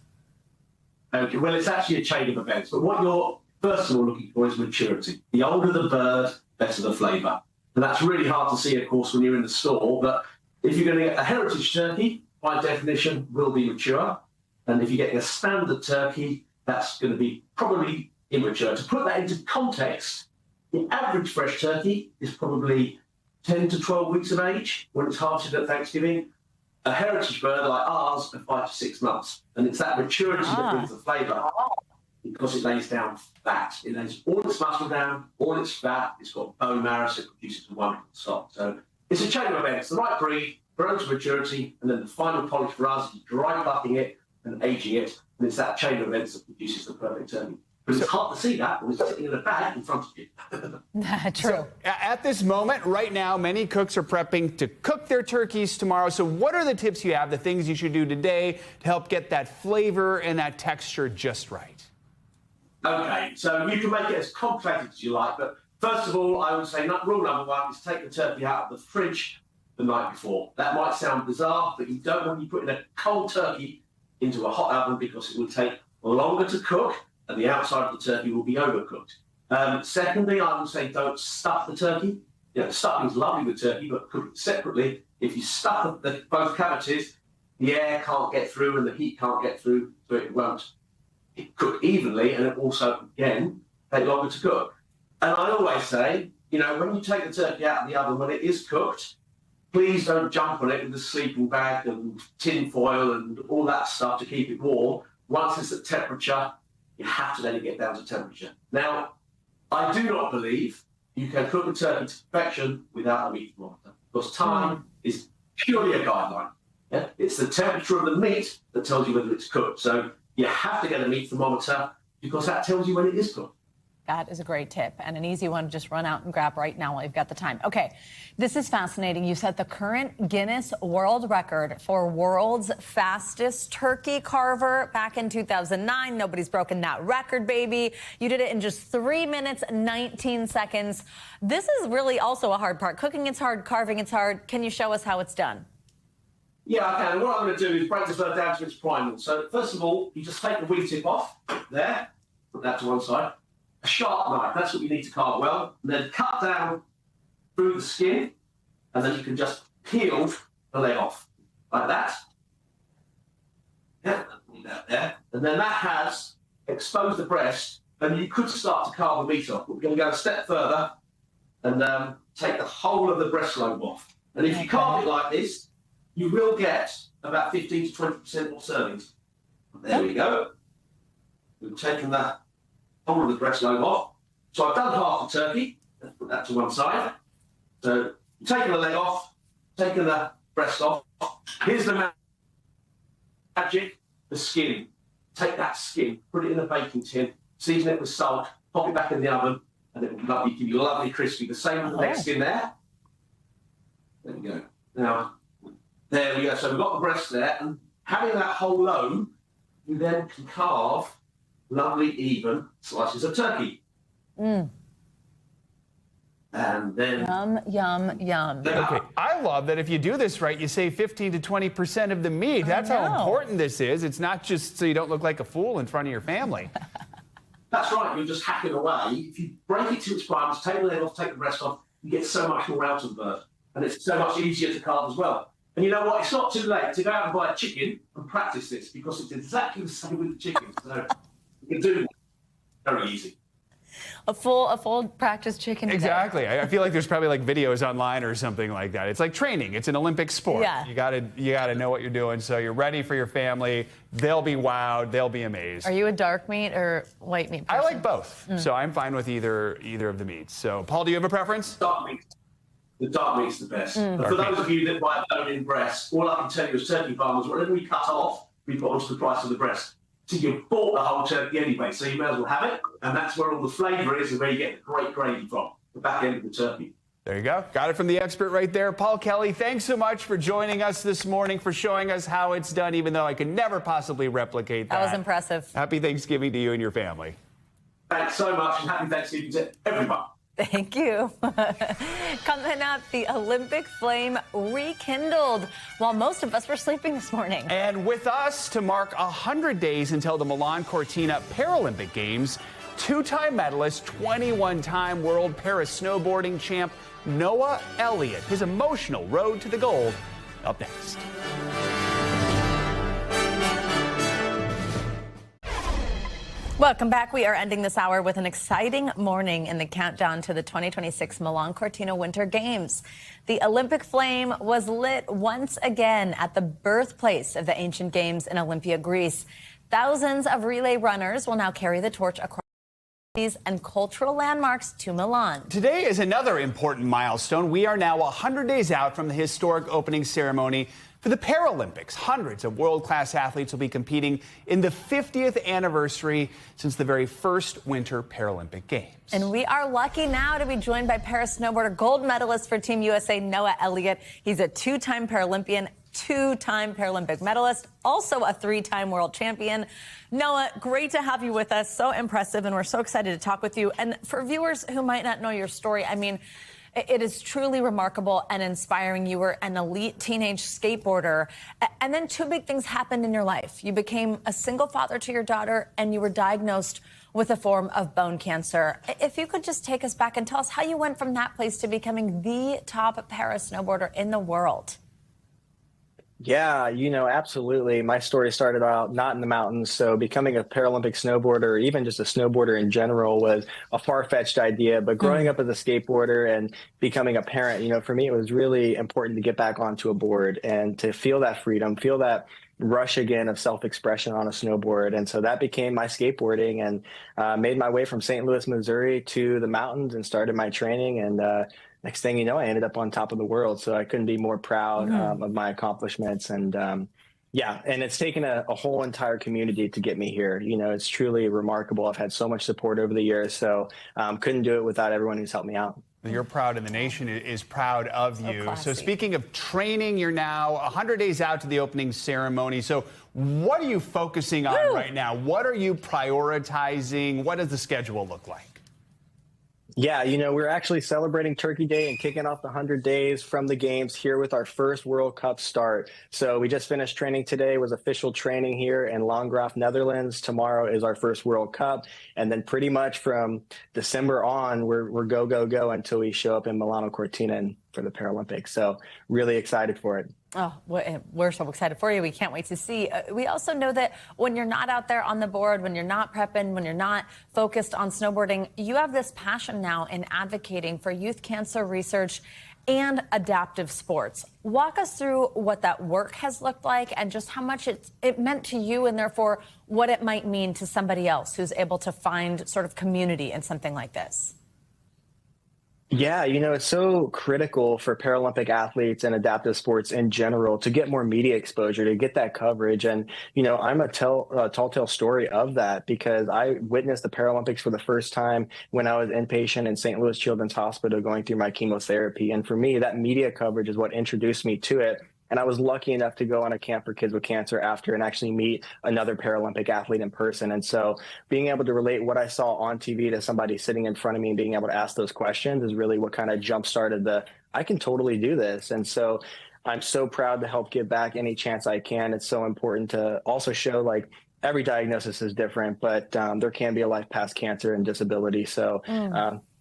Okay, well, it's actually a chain of events. But what you're first of all looking for is maturity. The older the bird, better the flavour. And that's really hard to see, of course, when you're in the store. But if you're going to get a heritage turkey, by definition, will be mature. And if you're getting a standard turkey, that's going to be probably immature. To put that into context, the average fresh turkey is probably 10 to 12 weeks of age when it's harvested at Thanksgiving. A heritage bird like ours are 5 to 6 months. And it's that maturity that brings the flavour because it lays down fat. It lays all its muscle down, all its fat. It's got bone marrow, so it produces a wonderful stock. So it's a chain of events. The right breed, grows to maturity, and then the final polish for us is dry plucking it and aging it. And it's that chain of events that produces the perfect turkey. But it's hard to see that when it's sitting in a bag in front of you.
True.
So, at this moment, right now, many cooks are prepping to cook their turkeys tomorrow. So what are the tips you have, the things you should do today to help get that flavor and that texture just right?
Okay, so you can make it as complicated as you like, but first of all, I would say rule number one is take the turkey out of the fridge the night before. That might sound bizarre, but you don't want to be putting a cold turkey into a hot oven because it will take longer to cook and the outside of the turkey will be overcooked. Secondly, I would say don't stuff the turkey. You know, stuffing's lovely with turkey, but cook it separately. If you stuff both cavities, the air can't get through and the heat can't get through, so it won't cook evenly, and it also, again, take longer to cook. And I always say, you know, when you take the turkey out of the oven, when it is cooked, please don't jump on it with a sleeping bag and tin foil and all that stuff to keep it warm. Once it's at temperature, you have to let it get down to temperature. Now, I do not believe you can cook a turkey to perfection without a meat thermometer, because time is purely a guideline. Yeah? It's the temperature of the meat that tells you whether it's cooked. So you have to get a meat thermometer because that tells you when it is cooked.
That is a great tip and an easy one to just run out and grab right now while you've got the time. Okay, this is fascinating. You set the current Guinness World Record for world's fastest turkey carver back in 2009. Nobody's broken that record, baby. You did it in just 3 minutes, 19 seconds. This is really also a hard part. Cooking, it's hard. Carving, it's hard. Can you show us how it's done?
Yeah, I can. And what I'm going to do is break this bird down to its primal. So first of all, you just take the wing tip off there, put that to one side. A sharp knife, that's what you need to carve well. And then cut down through the skin, and then you can just peel the leg off, like that. Yeah, leave that there. And then that has exposed the breast and you could start to carve the meat off, but we're going to go a step further and take the whole of the breast lobe off. And if you carve it like this, you will get about 15 to 20% more servings. There we go. We've taken that whole of the breast lobe off. So I've done half the turkey. Let's put that to one side. So taking the leg off, taking the breast off. Here's the magic, the skin. Take that skin, put it in a baking tin, season it with salt, pop it back in the oven, and it will give you lovely crispy. The same with the neck skin there. There we go. Now, there we go. So we've got the breast there, and having that whole lobe, you then can carve lovely, even slices of turkey.
Mm.
And then...
Yum, yum, yum.
Okay. I love that if you do this right, you save 15 to 20% of the meat. That's how important this is. It's not just so you don't look like a fool in front of your family.
That's right. You're just hacking away. If you break it to its parts, take the leg off, take the breast off, you get so much more out of the bird. And it's so much easier to carve as well. And you know what? It's not too late to go out and buy a chicken and practice this, because it's exactly the same with the chicken. So you can do it very easy.
A full practice chicken.
Exactly. I feel like there's probably like videos online or something like that. It's like training. It's an Olympic sport.
Yeah.
You gotta know what you're doing, so you're ready for your family. They'll be wowed. They'll be amazed.
Are you a dark meat or white meat person?
I like both, so I'm fine with either of the meats. So, Paul, do you have a preference?
Dark meat. The dark meat's the best. But for those of you that buy a bone-in breast, all I can tell you as turkey farmers, whatever we cut off, we put onto the price of the breast. So you've bought the whole turkey anyway, so you may as well have it, and that's where all the flavour is and where you get the great gravy from, the back end of the turkey.
There you go. Got it from the expert right there. Paul Kelly, thanks so much for joining us this morning, for showing us how it's done, even though I could never possibly replicate that.
That was impressive.
Happy Thanksgiving to you and your family.
Thanks so much, and happy Thanksgiving to everyone.
Thank you. Coming up, the Olympic flame rekindled while most of us were sleeping this morning.
And with us to mark 100 days until the Milan Cortina Paralympic Games, two-time medalist, 21-time world para-snowboarding champ Noah Elliott. His emotional road to the gold up next.
Welcome back. We are ending this hour with an exciting morning in the countdown to the 2026 Milan Cortina Winter Games. The Olympic flame was lit once again at the birthplace of the ancient games in Olympia, Greece. Thousands of relay runners will now carry the torch across and cultural landmarks to Milan.
Today is another important milestone. We are now 100 days out from the historic opening ceremony for the Paralympics. Hundreds of world-class athletes will be competing in the 50th anniversary since the very first Winter Paralympic Games.
And we are lucky now to be joined by para-snowboarder gold medalist for Team USA, Noah Elliott. He's a two-time Paralympian, two-time Paralympic medalist, also a three-time world champion. Noah, great to have you with us. So impressive, and we're so excited to talk with you. And for viewers who might not know your story, I mean, it is truly remarkable and inspiring. You were an elite teenage skateboarder, and then two big things happened in your life. You became a single father to your daughter, and you were diagnosed with a form of bone cancer. If you could just take us back and tell us how you went from that place to becoming the top para-snowboarder in the world.
Yeah, absolutely. My story started out not in the mountains, so becoming a Paralympic snowboarder, or even just a snowboarder in general, was a far-fetched idea. But growing up as a skateboarder and becoming a parent, for me, it was really important to get back onto a board and to feel that freedom, feel that rush again of self-expression on a snowboard. And so that became my skateboarding, and made my way from St. Louis, Missouri to the mountains and started my training. And next thing you know, I ended up on top of the world. So I couldn't be more proud of my accomplishments. And and it's taken a whole entire community to get me here. It's truly remarkable. I've had so much support over the years. So couldn't do it without everyone who's helped me out.
You're proud, and the nation is proud of you. So speaking of training, you're now 100 days out to the opening ceremony. So what are you focusing on right now? What are you prioritizing? What does the schedule look like?
Yeah, we're actually celebrating Turkey Day and kicking off the 100 days from the games here with our first World Cup start. So we just finished training today, was official training here in Landgraaf, Netherlands. Tomorrow is our first World Cup. And then pretty much from December on, we're go, go, go until we show up in Milano Cortina for the Paralympics. So really excited for it.
Oh, we're so excited for you. We can't wait to see. We also know that when you're not out there on the board, when you're not prepping, when you're not focused on snowboarding, you have this passion now in advocating for youth cancer research and adaptive sports. Walk us through what that work has looked like and just how much it meant to you, and therefore what it might mean to somebody else who's able to find sort of community in something like this.
Yeah, it's so critical for Paralympic athletes and adaptive sports in general to get more media exposure, to get that coverage. And, I'm a tall tale story of that, because I witnessed the Paralympics for the first time when I was inpatient in St. Louis Children's Hospital going through my chemotherapy. And for me, that media coverage is what introduced me to it. And I was lucky enough to go on a camp for kids with cancer after and actually meet another Paralympic athlete in person. And so being able to relate what I saw on TV to somebody sitting in front of me and being able to ask those questions is really what kind of jump-started I can totally do this. And so I'm so proud to help give back any chance I can. It's so important to also show every diagnosis is different, but there can be a life past cancer and disability. So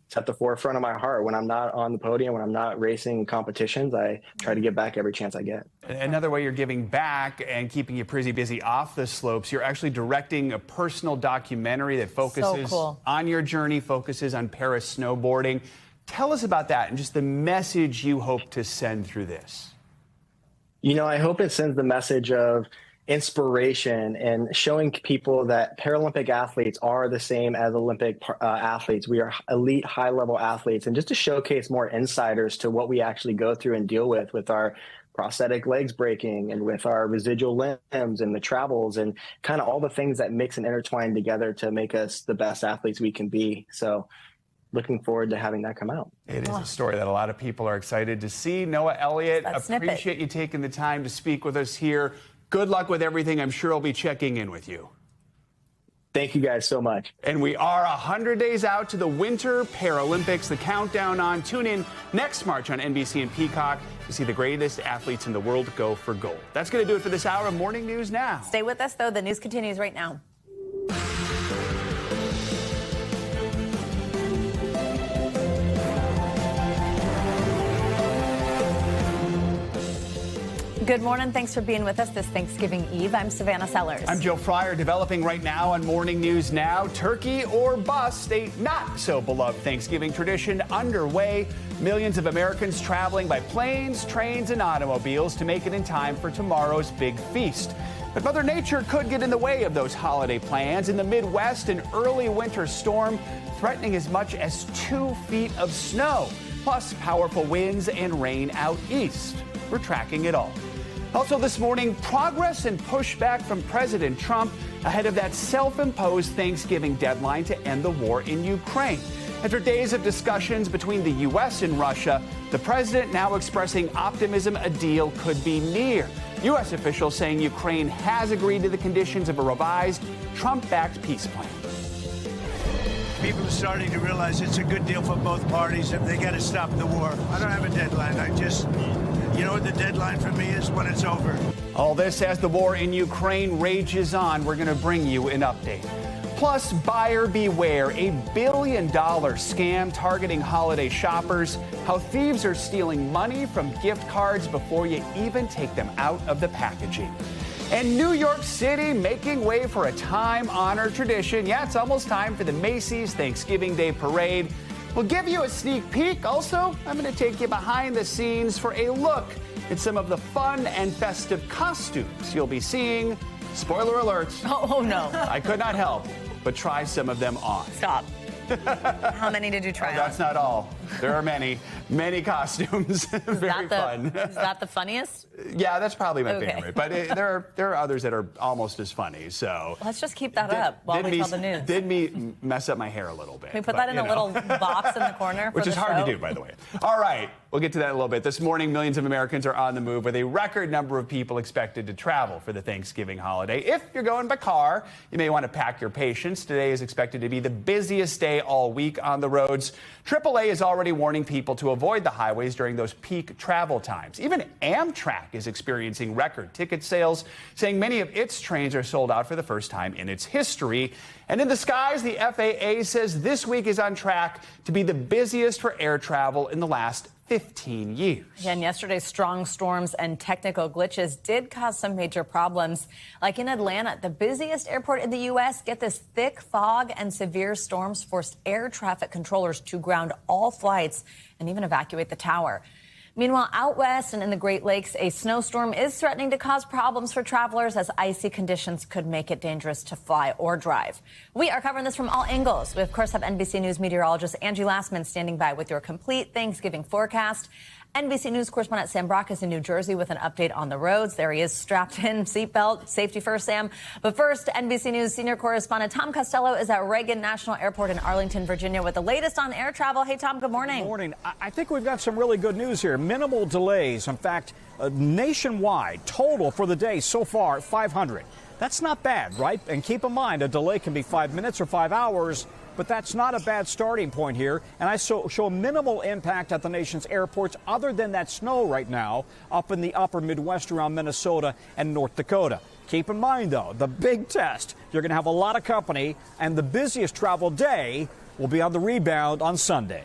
it's at the forefront of my heart. When I'm not on the podium, when I'm not racing competitions, I try to give back every chance I get.
Another way you're giving back and keeping you pretty busy off the slopes, you're actually directing a personal documentary that focuses on your journey, focuses on para snowboarding. Tell us about that and just the message you hope to send through this.
I hope it sends the message of inspiration and showing people that Paralympic athletes are the same as Olympic athletes. We are elite, high-level athletes, and just to showcase more insiders to what we actually go through and deal with our prosthetic legs breaking and with our residual limbs and the travels and kind of all the things that mix and intertwine together to make us the best athletes we can be. So looking forward to having that come out.
It is a story that a lot of people are excited to see. Noah Elliott, appreciate you taking the time to speak with us here. Good luck with everything. I'm sure I'll be checking in with you.
Thank you guys so much.
And we are 100 days out to the Winter Paralympics. The countdown on. Tune in next March on NBC and Peacock to see the greatest athletes in the world go for gold. That's going to do it for this hour of Morning News Now.
Stay with us, though. The news continues right now. Good morning. Thanks for being with us this Thanksgiving Eve. I'm Savannah Sellers.
I'm Joe Fryer. Developing right now on Morning News Now. Turkey or bust, a not so beloved Thanksgiving tradition underway. Millions of Americans traveling by planes, trains, and automobiles to make it in time for tomorrow's big feast. But Mother Nature could get in the way of those holiday plans. In the Midwest, an early winter storm threatening as much as 2 feet of snow, plus powerful winds and rain out east. We're tracking it all. Also this morning, progress and pushback from President Trump ahead of that self-imposed Thanksgiving deadline to end the war in Ukraine. After days of discussions between the U.S. and Russia, the president now expressing optimism a deal could be near. U.S. officials saying Ukraine has agreed to the conditions of a revised Trump-backed peace plan.
People are starting to realize it's a good deal for both parties and they got to stop the war. I don't have a deadline. You know what the deadline for me is? When it's over.
All this as the war in Ukraine rages on. We're going to bring you an update. Plus, buyer beware, a $1 billion scam targeting holiday shoppers, how thieves are stealing money from gift cards before you even take them out of the packaging. And New York City making way for a time-honored tradition. Yeah, it's almost time for the Macy's Thanksgiving Day Parade. We'll give you a sneak peek. Also, I'm going to take you behind the scenes for a look at some of the fun and festive costumes you'll be seeing. Spoiler alert.
Oh no.
I could not help but try some of them on.
Stop. How many did you try on?
That's not all. There are many costumes. Very fun.
Is that the funniest?
Yeah, that's probably my favorite. But there are others that are almost as funny. So
let's just keep that up while we tell the news.
Did me mess up my hair a little bit?
Can we put that in a little box in the corner?
Which is hard to do, by the way. All right. We'll get to that in a little bit. This morning, millions of Americans are on the move with a record number of people expected to travel for the Thanksgiving holiday. If you're going by car, you may want to pack your patience. Today is expected to be the busiest day all week on the roads. AAA is already warning people to avoid the highways during those peak travel times. Even Amtrak is experiencing record ticket sales, saying many of its trains are sold out for the first time in its history. And in the skies, the FAA says this week is on track to be the busiest for air travel in the last 15 years.
Again, yesterday's strong storms and technical glitches did cause some major problems. Like in Atlanta, the busiest airport in the U.S., get this, thick fog and severe storms forced air traffic controllers to ground all flights and even evacuate the tower. Meanwhile, out west and in the Great Lakes, a snowstorm is threatening to cause problems for travelers as icy conditions could make it dangerous to fly or drive. We are covering this from all angles. We, of course, have NBC News meteorologist Angie Lastman standing by with your complete Thanksgiving forecast. NBC News correspondent Sam Brock is in New Jersey with an update on the roads. There he is, strapped in, seatbelt, safety first, Sam. But first, NBC News senior correspondent Tom Costello is at Reagan National Airport in Arlington, Virginia, with the latest on air travel. Hey, Tom, good morning.
Good morning. I think we've got some really good news here. Minimal delays. In fact, nationwide, total for the day so far, 500. That's not bad, right? And keep in mind, a delay can be 5 minutes or 5 hours. But that's not a bad starting point here. And I show minimal impact at the nation's airports other than that snow right now up in the upper Midwest around Minnesota and North Dakota. Keep in mind, though, the big test, you're going to have a lot of company, and the busiest travel day will be on the rebound on Sunday.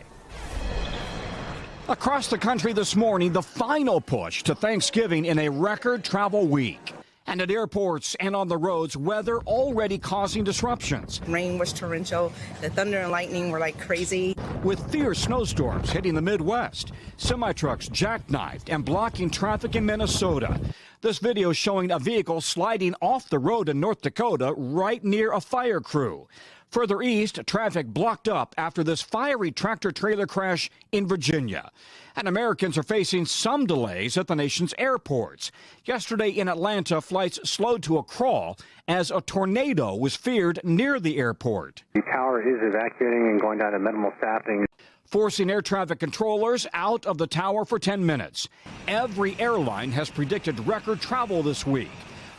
Across the country this morning, the final push to Thanksgiving in a record travel week. And at airports and on the roads, weather already causing disruptions.
Rain was torrential. The thunder and lightning were like crazy.
With fierce snowstorms hitting the Midwest, semi-trucks jackknifed and blocking traffic in Minnesota. This video showing a vehicle sliding off the road in North Dakota right near a fire crew. Further east, traffic blocked up after this fiery tractor-trailer crash in Virginia. And Americans are facing some delays at the nation's airports. Yesterday in Atlanta, flights slowed to a crawl as a tornado was feared near the airport.
The tower is evacuating and going down to minimal staffing,
Forcing air traffic controllers out of the tower for 10 minutes. Every airline has predicted record travel this week.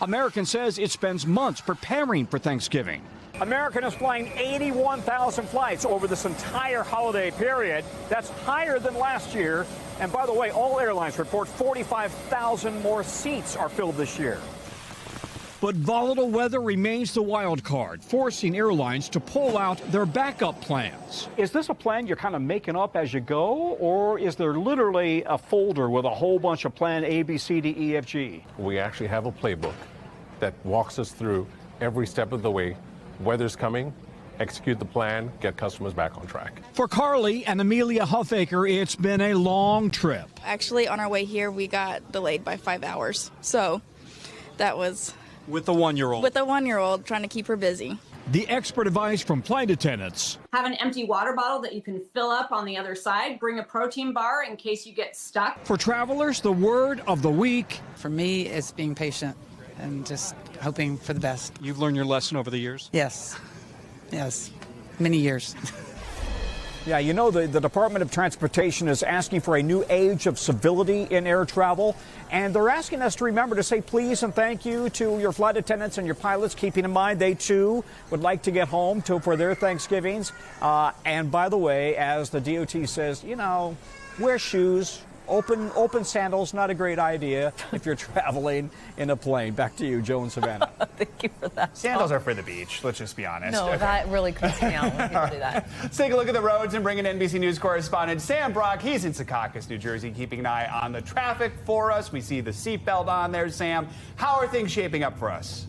American says it spends months preparing for Thanksgiving. American is flying 81,000 flights over this entire holiday period. That's higher than last year. And by the way, all airlines report 45,000 more seats are filled this year. But volatile weather remains the wild card, forcing airlines to pull out their backup plans. Is this a plan you're kind of making up as you go, or is there literally a folder with a whole bunch of plan A, B, C, D, E, F, G?
We actually have a playbook that walks us through every step of the way. Weather's coming, execute the plan, get customers back on track.
For Carly and Amelia Huffaker, it's been a long trip.
Actually, on our way here, we got delayed by 5 hours. So that was...
With the one-year-old?
With a one-year-old, trying to keep her busy.
The expert advice from flight attendants.
Have an empty water bottle that you can fill up on the other side. Bring a protein bar in case you get stuck.
For travelers, the word of the week.
For me, it's being patient and just hoping for the best.
You've learned your lesson over the years?
Yes. Yes. Many years.
Yeah, you know, the Department of Transportation is asking for a new age of civility in air travel. And they're asking us to remember to say please and thank you to your flight attendants and your pilots, keeping in mind they, too, would like to get home for their Thanksgivings. And by the way, as the DOT says, you know, wear shoes. Open sandals, not a great idea if you're traveling in a plane. Back to you, Joe and Savannah.
Thank you for that.
Sandals are for the beach, let's just be honest.
No, that really creeps me out when people do that.
Let's take a look at the roads and bring in NBC News correspondent Sam Brock. He's in Secaucus, New Jersey, keeping an eye on the traffic for us. We see the seatbelt on there, Sam. How are things shaping up for us?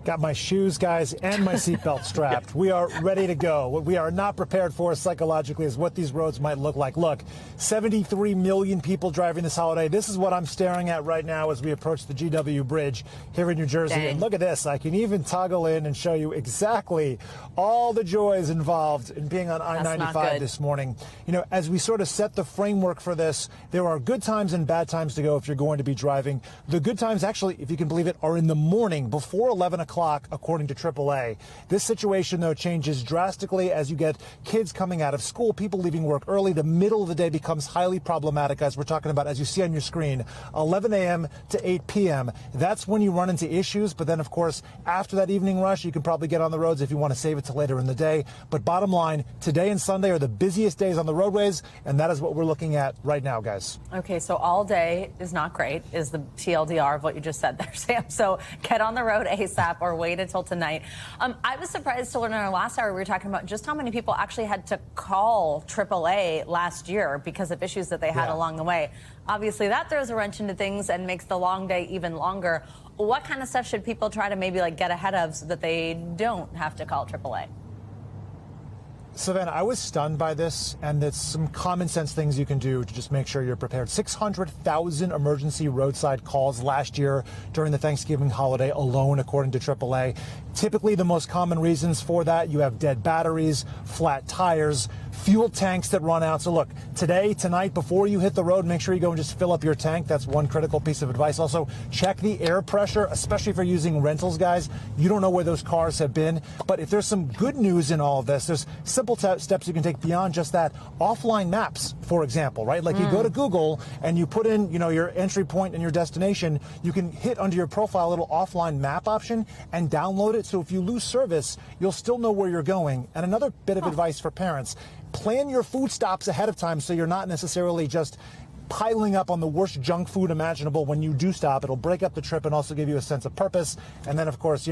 Got my shoes, guys, and my seatbelt strapped. We are ready to go. What we are not prepared for psychologically is what these roads might look like. Look, 73 million people driving this holiday. This is what I'm staring at right now as we approach the GW Bridge here in New Jersey.
Dang.
And look at this. I can even toggle in and show you exactly all the joys involved in being on I-95 this morning. You know, as we sort of set the framework for this, there are good times and bad times to go if you're going to be driving. The good times, actually, if you can believe it, are in the morning before 11 o'clock, according to AAA. This situation, though, changes drastically as you get kids coming out of school, people leaving work early. The middle of the day becomes highly problematic, as we're talking about, as you see on your screen, 11 a.m. to 8 p.m. That's when you run into issues. But then, of course, after that evening rush, you can probably get on the roads if you want to save it to later in the day. But bottom line, today and Sunday are the busiest days on the roadways, and that is what we're looking at right now, guys.
Okay, so all day is not great, is the TLDR of what you just said there, Sam. So get on the road ASAP. or wait until tonight. I was surprised to learn in our last hour we were talking about just how many people actually had to call AAA last year because of issues that they had along the way. Obviously, that throws a wrench into things and makes the long day even longer. What kind of stuff should people try to maybe like get ahead of so that they don't have to call AAA?
Savannah, I was stunned by this, and there's some common sense things you can do to just make sure you're prepared. 600,000 emergency roadside calls last year during the Thanksgiving holiday alone, according to AAA. Typically, the most common reasons for that, you have dead batteries, flat tires, fuel tanks that run out. So look, today, tonight, before you hit the road, make sure you go and just fill up your tank. That's one critical piece of advice. Also, check the air pressure, especially if you're using rentals, guys. You don't know where those cars have been. But if there's some good news in all of this, there's simple steps you can take beyond just that. Offline maps, for example, right? Like you go to Google and you put in, your entry point and your destination. You can hit under your profile a little offline map option and download it. So if you lose service, you'll still know where you're going. And another bit of advice for parents, plan your food stops ahead of time so you're not necessarily just piling up on the worst junk food imaginable when you do stop. It'll break up the trip and also give you a sense of purpose. And then, of course,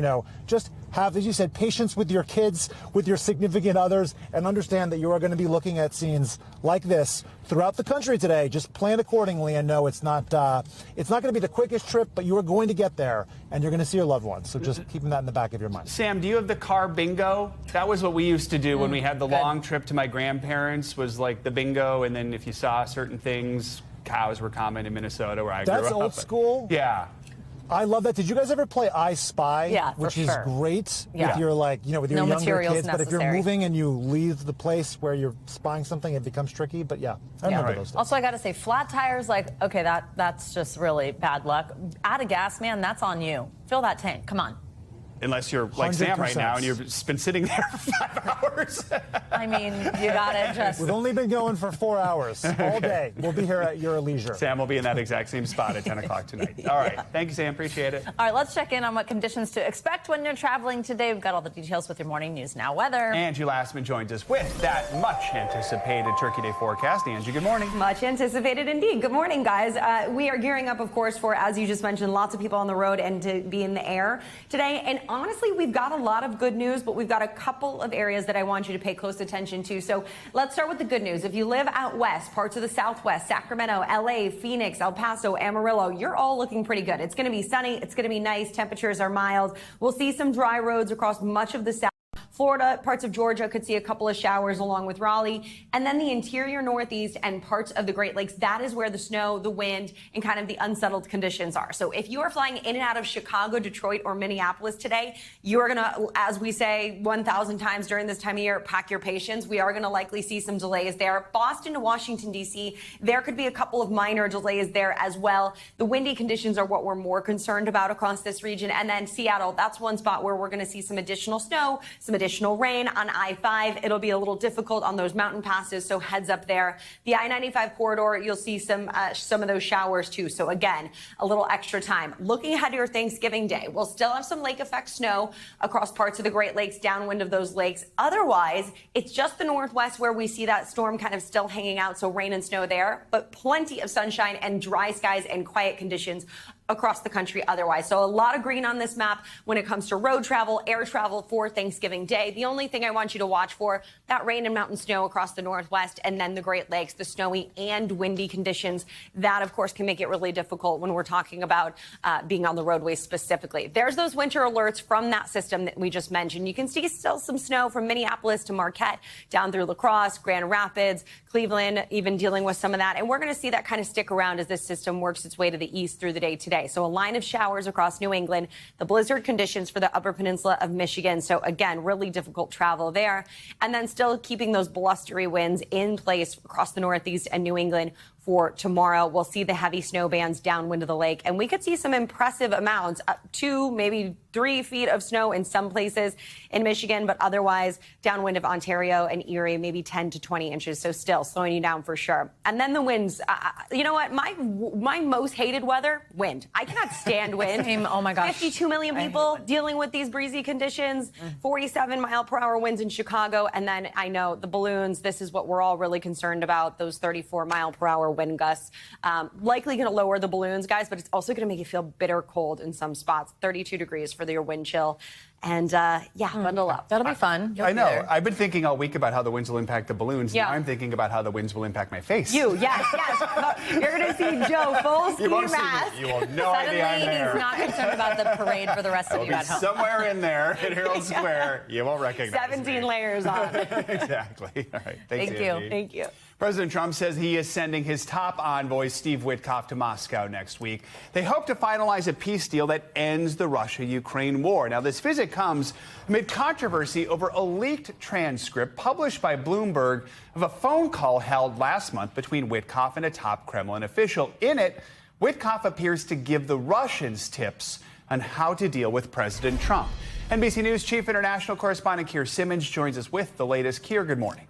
just have, as you said, patience with your kids, with your significant others, and understand that you are going to be looking at scenes like this throughout the country today. Just plan accordingly and know it's not going to be the quickest trip, but you are going to get there and you're going to see your loved ones. So just keeping that in the back of your mind.
Sam, do you have the car bingo? That was what we used to do when we had the long trip to my grandparents, was like the bingo. And then if you saw certain things, cows were common in Minnesota where I grew up.
That's old school.
Yeah.
I love that. Did you guys ever play I Spy?
Yeah,
which
for
is
sure.
great
Yeah.
with your with your
No
younger
materials
kids. But if you're
necessary.
moving and you leave the place where you're spying something, it becomes tricky. But yeah, I remember those days.
Also, I got to say, flat tires, okay, that's just really bad luck. Out of gas, man, that's on you. Fill that tank. Come on.
Unless you're like Sam right
100%.
now and you've been sitting there for 5 hours.
I mean, you got to just...
We've only been going for 4 hours all day. We'll be here at your leisure.
Sam will be in that exact same spot at 10 o'clock tonight. All right. Thank you, Sam. Appreciate it.
All right, let's check in on what conditions to expect when you're traveling today. We've got all the details with your Morning News Now weather.
Angie Lastman joins us with that much-anticipated Turkey Day forecast. Angie, good morning.
Much anticipated indeed. Good morning, guys. We are gearing up, of course, for, as you just mentioned, lots of people on the road and to be in the air today. And honestly, we've got a lot of good news, but we've got a couple of areas that I want you to pay close attention to. So let's start with the good news. If you live out west, parts of the Southwest, Sacramento, LA, Phoenix, El Paso, Amarillo, you're all looking pretty good. It's going to be sunny. It's going to be nice. Temperatures are mild. We'll see some dry roads across much of the South. Florida, parts of Georgia could see a couple of showers along with Raleigh. And then the interior Northeast and parts of the Great Lakes, that is where the snow, the wind, and kind of the unsettled conditions are. So if you are flying in and out of Chicago, Detroit, or Minneapolis today, you are going to, as we say 1,000 times during this time of year, pack your patience. We are going to likely see some delays there. Boston to Washington, D.C., there could be a couple of minor delays there as well. The windy conditions are what we're more concerned about across this region. And then Seattle, that's one spot where we're going to see some additional snow, some additional rain on I-5. It'll be a little difficult on those mountain passes, so heads up there. The I-95 corridor, you'll see some of those showers too. So again, a little extra time. Looking ahead to your Thanksgiving Day, we'll still have some lake effect snow across parts of the Great Lakes, downwind of those lakes. Otherwise, it's just the Northwest where we see that storm kind of still hanging out, so rain and snow there, but plenty of sunshine and dry skies and quiet conditions across the country otherwise. So a lot of green on this map when it comes to road travel, air travel for Thanksgiving Day. The only thing I want you to watch for, that rain and mountain snow across the Northwest and then the Great Lakes, the snowy and windy conditions. That, of course, can make it really difficult when we're talking about being on the roadways specifically. There's those winter alerts from that system that we just mentioned. You can see still some snow from Minneapolis to Marquette, down through La Crosse, Grand Rapids, Cleveland, even dealing with some of that. And we're going to see that kind of stick around as this system works its way to the east through the day today. So a line of showers across New England, the blizzard conditions for the upper peninsula of Michigan. So again, really difficult travel there. And then still keeping those blustery winds in place across the Northeast and New England for tomorrow. We'll see the heavy snow bands downwind of the lake, and we could see some impressive amounts, up 2, maybe 3 feet of snow in some places in Michigan, but otherwise downwind of Ontario and Erie, maybe 10 to 20 inches. So still slowing you down for sure. And then the winds, you know what? My most hated weather, wind. I cannot stand wind.
Oh my gosh.
52 million people dealing with these breezy conditions, 47 mile per hour winds in Chicago. And then I know the balloons, this is what we're all really concerned about, those 34 mile per hour wind gusts. Likely going to lower the balloons, guys, but it's also going to make you feel bitter cold in some spots. 32 degrees for your wind chill. And bundle up.
That'll be fun.
I know. I've been thinking all week about how the winds will impact the balloons.
Yeah.
Now I'm thinking about how the winds will impact my face.
Yes. You're going to see Joe full ski mask.
You will have no idea I'm there.
He's not concerned about the parade for the rest of you at home.
Somewhere in there at Herald Square, you won't recognize
17 layers on.
Exactly. All right. Thank
you. Thank you.
President Trump says he is sending his top envoy, Steve Witkoff, to Moscow next week. They hope to finalize a peace deal that ends the Russia-Ukraine war. Now, this visit comes amid controversy over a leaked transcript published by Bloomberg of a phone call held last month between Witkoff and a top Kremlin official. In it, Witkoff appears to give the Russians tips on how to deal with President Trump. NBC News Chief International Correspondent Keir Simmons joins us with the latest. Keir, good morning.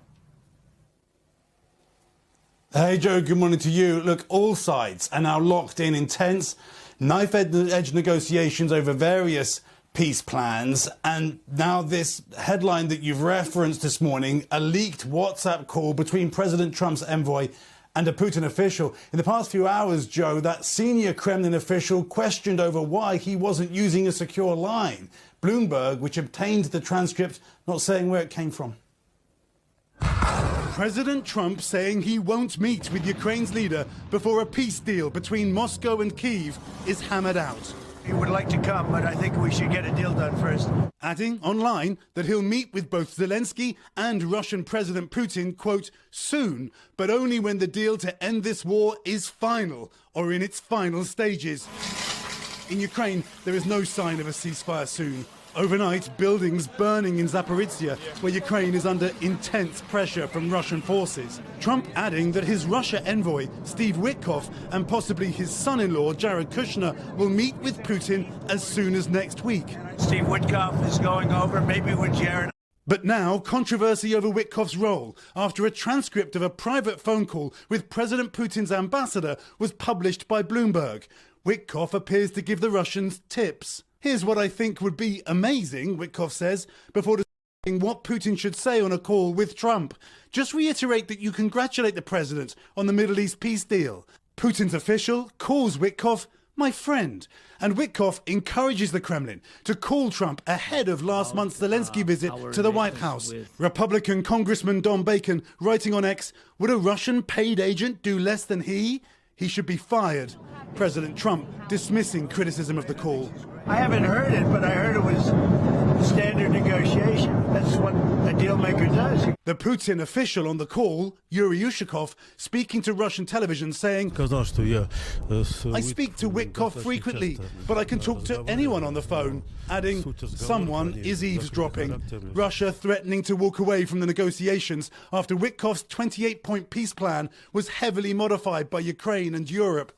Hey, Joe, good morning to you. Look, all sides are now locked in intense knife-edge negotiations over various peace plans. And now this headline that you've referenced this morning, a leaked WhatsApp call between President Trump's envoy and a Putin official. In the past few hours, Joe, that senior Kremlin official questioned over why he wasn't using a secure line. Bloomberg, which obtained the transcript, not saying where it came from. President Trump saying he won't meet with Ukraine's leader before a peace deal between Moscow and Kyiv is hammered out.
He would like to come, but I think we should get a deal done first.
Adding online that he'll meet with both Zelensky and Russian President Putin, quote, soon, but only when the deal to end this war is final or in its final stages. In Ukraine, there is no sign of a ceasefire soon. Overnight, buildings burning in Zaporizhia, where Ukraine is under intense pressure from Russian forces. Trump adding that his Russia envoy, Steve Witkoff, and possibly his son-in-law, Jared Kushner, will meet with Putin as soon as next week.
Steve Witkoff is going over, maybe with Jared.
But now, controversy over Witkoff's role after a transcript of a private phone call with President Putin's ambassador was published by Bloomberg. Witkoff appears to give the Russians tips. Here's what I think would be amazing, Witkoff says, before deciding what Putin should say on a call with Trump. Just reiterate that you congratulate the president on the Middle East peace deal. Putin's official calls Witkoff my friend, and Witkoff encourages the Kremlin to call Trump ahead of last month's Zelensky visit to the White House. Republican Congressman Don Bacon writing on X, would a Russian paid agent do less than he? He should be fired. President Trump dismissing criticism of the call.
I haven't heard it, but I heard it was standard negotiation. That's what a deal maker does.
The Putin official on the call, Yuri Ushakov, speaking to Russian television saying, I speak to Witkoff frequently, but I can talk to anyone on the phone, adding, someone is eavesdropping. Russia threatening to walk away from the negotiations after Witkoff's 28-point peace plan was heavily modified by Ukraine and Europe.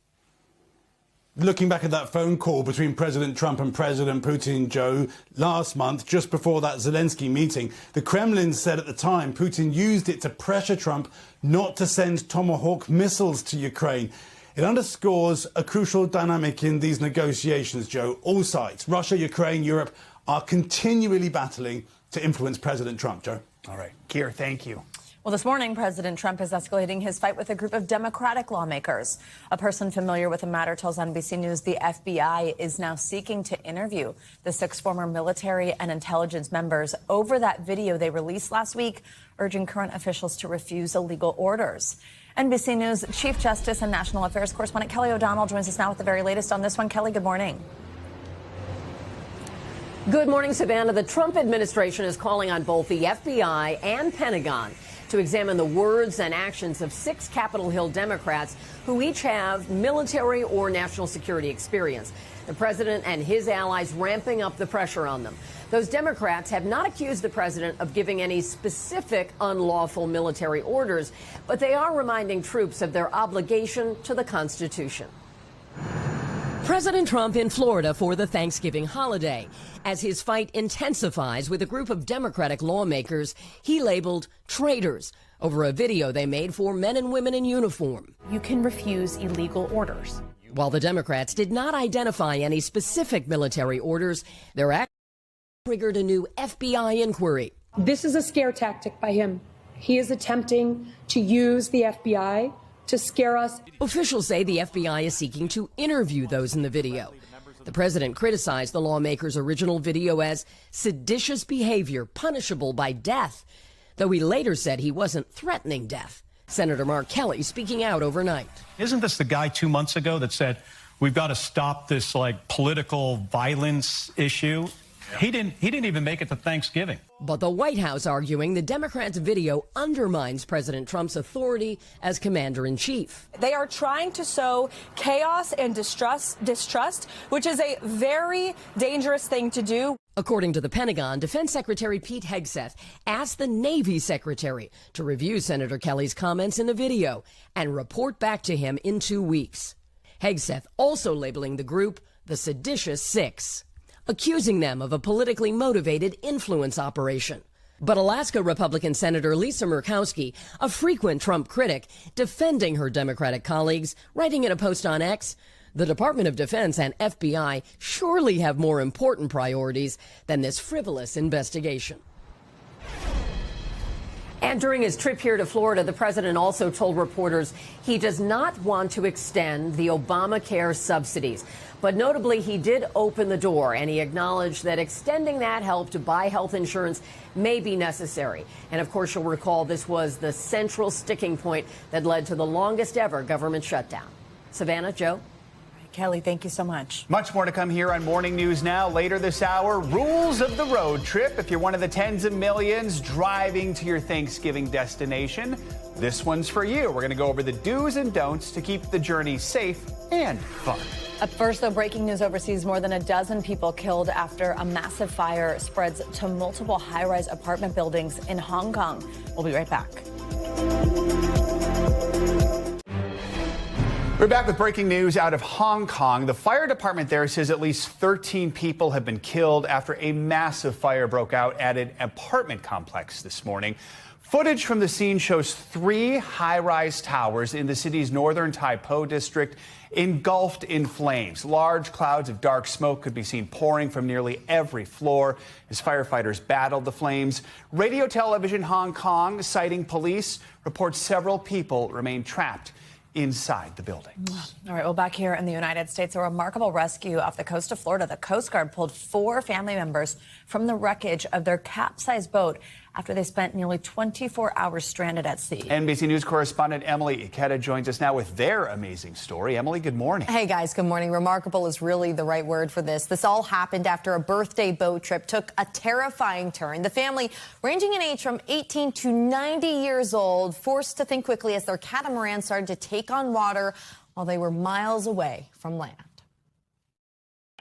Looking back at that phone call between President Trump and President Putin, Joe, last month, just before that Zelensky meeting, the Kremlin said at the time Putin used it to pressure Trump not to send Tomahawk missiles to Ukraine. It underscores a crucial dynamic in these negotiations, Joe. All sides, Russia, Ukraine, Europe, are continually battling to influence President Trump, Joe.
All right. Keir, thank you.
Well, this morning, President Trump is escalating his fight with a group of Democratic lawmakers. A person familiar with the matter tells NBC News the FBI is now seeking to interview the 6 former military and intelligence members over that video they released last week, urging current officials to refuse illegal orders. NBC News Chief Justice and National Affairs correspondent Kelly O'Donnell joins us now with the very latest on this one. Kelly, good morning.
Good morning, Savannah. The Trump administration is calling on both the FBI and Pentagon to examine the words and actions of 6 Capitol Hill Democrats who each have military or national security experience. The president and his allies ramping up the pressure on them. Those Democrats have not accused the president of giving any specific unlawful military orders, but they are reminding troops of their obligation to the Constitution. President Trump in Florida for the Thanksgiving holiday, as his fight intensifies with a group of Democratic lawmakers he labeled traitors over a video they made for men and women in uniform.
You can refuse illegal orders.
While the Democrats did not identify any specific military orders, their action triggered a new FBI inquiry.
This is a scare tactic by him. He is attempting to use the FBI
to scare us.
Officials say the FBI is seeking to interview those in the video. The president criticized the lawmaker's original video as seditious behavior punishable by death, though he later said he wasn't threatening death. Senator Mark Kelly speaking out overnight.
Isn't this the guy 2 months ago that said, we've got to stop this political violence issue? He didn't even make it to Thanksgiving.
But the White House arguing the Democrats' video undermines President Trump's authority as commander-in-chief.
They are trying to sow chaos and distrust, which is a very dangerous thing to do.
According to the Pentagon, Defense Secretary Pete Hegseth asked the Navy Secretary to review Senator Kelly's comments in the video and report back to him in 2 weeks. Hegseth also labeling the group the Seditious Six, accusing them of a politically motivated influence operation. But Alaska Republican Senator Lisa Murkowski, a frequent Trump critic, defending her Democratic colleagues, writing in a post on X, the Department of Defense and FBI surely have more important priorities than this frivolous investigation. And during his trip here to Florida, the president also told reporters he does not want to extend the Obamacare subsidies. But notably, he did open the door, and he acknowledged that extending that help to buy health insurance may be necessary. And of course, you'll recall this was the central sticking point that led to the longest ever government shutdown. Savannah, Joe?
Kelly, thank you so much.
Much more to come here on Morning News Now. Later this hour, rules of the road trip. If you're one of the tens of millions driving to your Thanksgiving destination, this one's for you. We're going to go over the do's and don'ts to keep the journey safe and fun.
Up first, though, breaking news overseas. More than a dozen people killed after a massive fire spreads to multiple high-rise apartment buildings in Hong Kong. We'll be right back.
We're back with breaking news out of Hong Kong. The fire department there says at least 13 people have been killed after a massive fire broke out at an apartment complex this morning. Footage from the scene shows 3 high-rise towers in the city's northern Tai Po district engulfed in flames. Large clouds of dark smoke could be seen pouring from nearly every floor as firefighters battled the flames. Radio Television Hong Kong, citing police, reports several people remain trapped inside the building.
All right, well, back here in the United States, a remarkable rescue off the coast of Florida. The Coast Guard pulled 4 family members from the wreckage of their capsized boat after they spent nearly 24 hours stranded at sea.
NBC News correspondent Emily Ikeda joins us now with their amazing story. Emily, good morning.
Hey, guys, good morning. Remarkable is really the right word for this. This all happened after a birthday boat trip took a terrifying turn. The family, ranging in age from 18 to 90 years old, forced to think quickly as their catamaran started to take on water while they were miles away from land.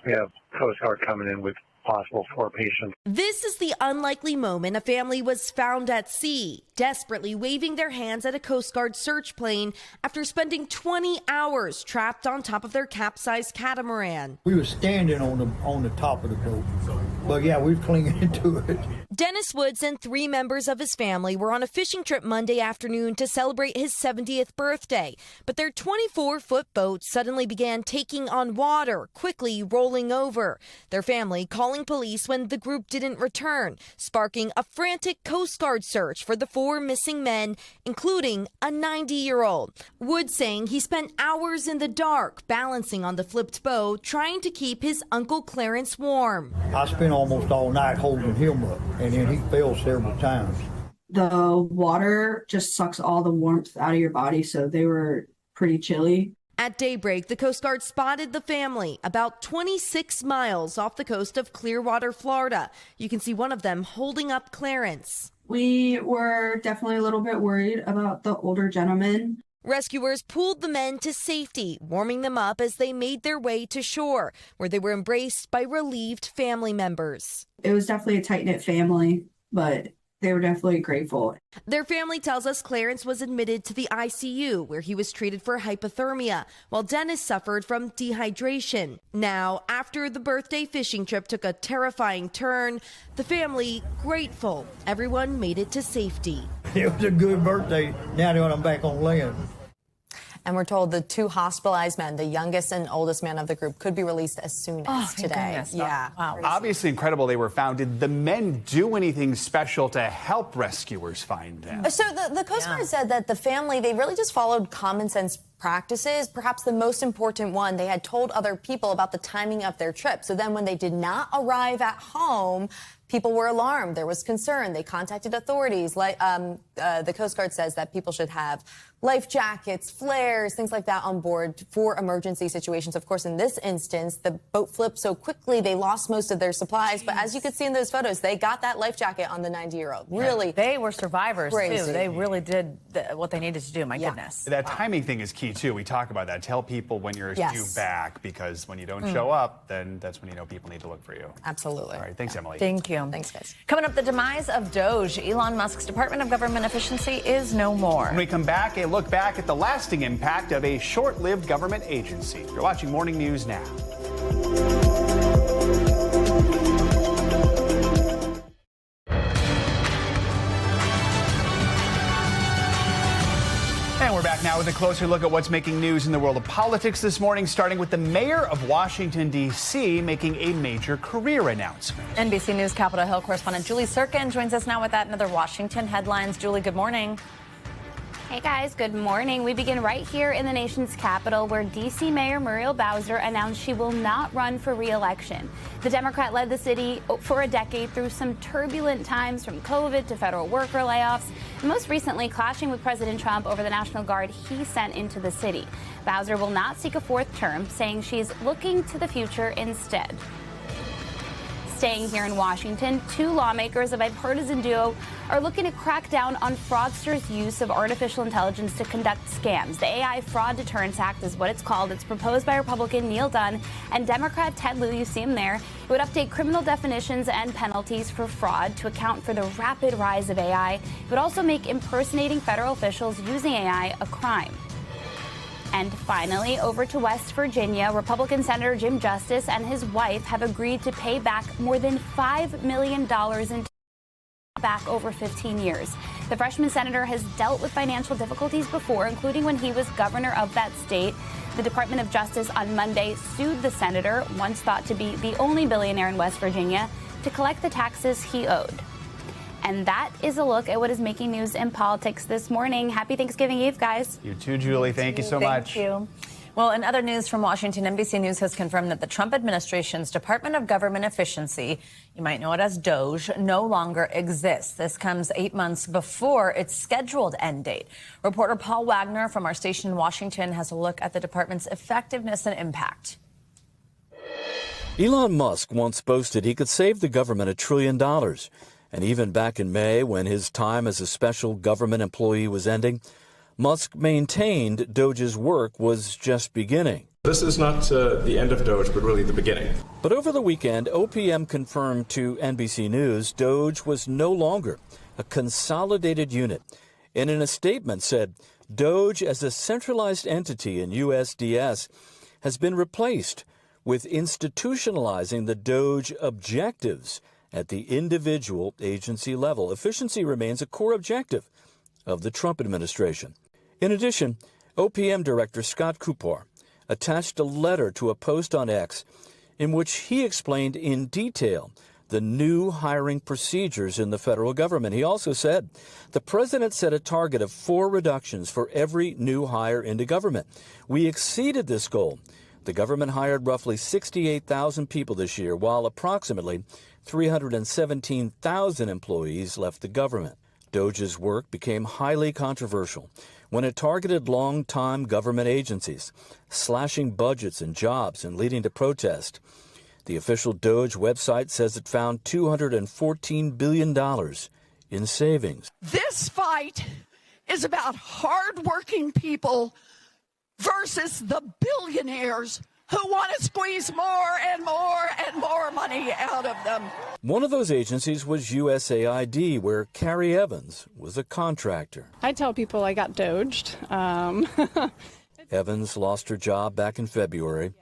We have Coast Guard coming in with possible 4 patients.
This is the unlikely moment a family was found at sea, desperately waving their hands at a Coast Guard search plane after spending 20 hours trapped on top of their capsized catamaran.
We were standing on the top of the boat, but yeah, we were clinging into it.
Dennis Woods and 3 members of his family were on a fishing trip Monday afternoon to celebrate his 70th birthday, but their 24-foot boat suddenly began taking on water, quickly rolling over. Their family calling police when the group didn't return, sparking a frantic Coast Guard search for the 4 missing men, including a 90-year-old. Woods saying he spent hours in the dark, balancing on the flipped boat, trying to keep his Uncle Clarence warm.
I spent almost all night holding him up, and then he fell several times.
The water just sucks all the warmth out of your body, so they were pretty chilly.
At daybreak, the Coast Guard spotted the family about 26 miles off the coast of Clearwater, Florida. You can see one of them holding up Clarence.
We were definitely a little bit worried about the older gentleman.
Rescuers pulled the men to safety, warming them up as they made their way to shore, where they were embraced by relieved family members.
It was definitely a tight-knit family, but they were definitely grateful.
Their family tells us Clarence was admitted to the ICU, where he was treated for hypothermia, while Dennis suffered from dehydration. Now, after the birthday fishing trip took a terrifying turn, the family grateful everyone made it to safety.
It was a good birthday now that I'm back on land.
And we're told the two hospitalized men, the youngest and oldest man of the group, could be released as soon as today.
Goodness.
Yeah.
Wow.
Obviously incredible they were found. Did the men do anything special to help rescuers find them?
So the Coast Guard said that the family, they really just followed common sense practices. Perhaps the most important one, they had told other people about the timing of their trip. So then when they did not arrive at home, people were alarmed. There was concern. They contacted authorities. The Coast Guard says that people should have life jackets, flares, things like that on board for emergency situations. Of course, in this instance, the boat flipped so quickly they lost most of their supplies. Jeez. But as you could see in those photos, they got that life jacket on the 90-year-old. Really,
they were survivors
crazy.
too. They really did what they needed to do. My goodness.
That timing thing is key too. We talk about that. Tell people when you're due back, because when you don't show up, then that's when you know people need to look for you.
Absolutely.
All right. Thanks, Emily.
Thank you.
Thanks, guys.
Coming up, the demise of Doge. Elon Musk's Department of Government Efficiency is no more.
When we come back, a look back at the lasting impact of a short-lived government agency. You're watching Morning News Now. And we're back now with a closer look at what's making news in the world of politics this morning, starting with the mayor of Washington, D.C., making a major career announcement.
NBC News Capitol Hill correspondent Julie Sirkin joins us now with that and other Washington headlines. Julie, good morning.
Hey guys, good morning. We begin right here in the nation's capital, where D.C. Mayor Muriel Bowser announced she will not run for re-election. The Democrat led the city for a decade through some turbulent times, from COVID to federal worker layoffs, and most recently clashing with President Trump over the National Guard he sent into the city. Bowser will not seek a fourth term, saying she's looking to the future instead. Staying here in Washington, two lawmakers, a bipartisan duo, are looking to crack down on fraudsters' use of artificial intelligence to conduct scams. The AI Fraud Deterrence Act is what it's called. It's proposed by Republican Neil Dunn and Democrat Ted Lieu. You see him there. It would update criminal definitions and penalties for fraud to account for the rapid rise of AI. It would also make impersonating federal officials using AI a crime. And finally, over to West Virginia, Republican Senator Jim Justice and his wife have agreed to pay back more than $5 million in back over 15 years. The freshman senator has dealt with financial difficulties before, including when he was governor of that state. The Department of Justice on Monday sued the senator, once thought to be the only billionaire in West Virginia, to collect the taxes he owed. And that is a look at what is making news in politics this morning. Happy Thanksgiving Eve, guys.
You too, Julie. Thank you so much.
Thank you. Well, in other news from Washington, NBC News has confirmed that the Trump administration's Department of Government Efficiency, you might know it as DOGE, no longer exists. This comes 8 months before its scheduled end date. Reporter Paul Wagner from our station in Washington has a look at the department's effectiveness and impact.
Elon Musk once boasted he could save the government $1 trillion. And even back in May, when his time as a special government employee was ending, Musk maintained Doge's work was just beginning.
This is not the end of Doge, but really the beginning.
But over the weekend, OPM confirmed to NBC News Doge was no longer a consolidated unit, and in a statement said Doge as a centralized entity in USDS has been replaced with institutionalizing the Doge objectives at the individual agency level. Efficiency remains a core objective of the Trump administration. In addition, OPM Director Scott Kupar attached a letter to a post on X in which he explained in detail the new hiring procedures in the federal government. He also said the president set a target of 4 reductions for every new hire into government. We exceeded this goal. The government hired roughly 68,000 people this year, while approximately 317,000 employees left the government. Doge's work became highly controversial when it targeted long-time government agencies, slashing budgets and jobs and leading to protest. The official Doge website says it found $214 billion in savings.
This fight is about hard-working people versus the billionaires who want to squeeze more and more and more money out of them.
One of those agencies was USAID, where Carrie Evans was a contractor.
I tell people I got doged.
Evans lost her job back in February.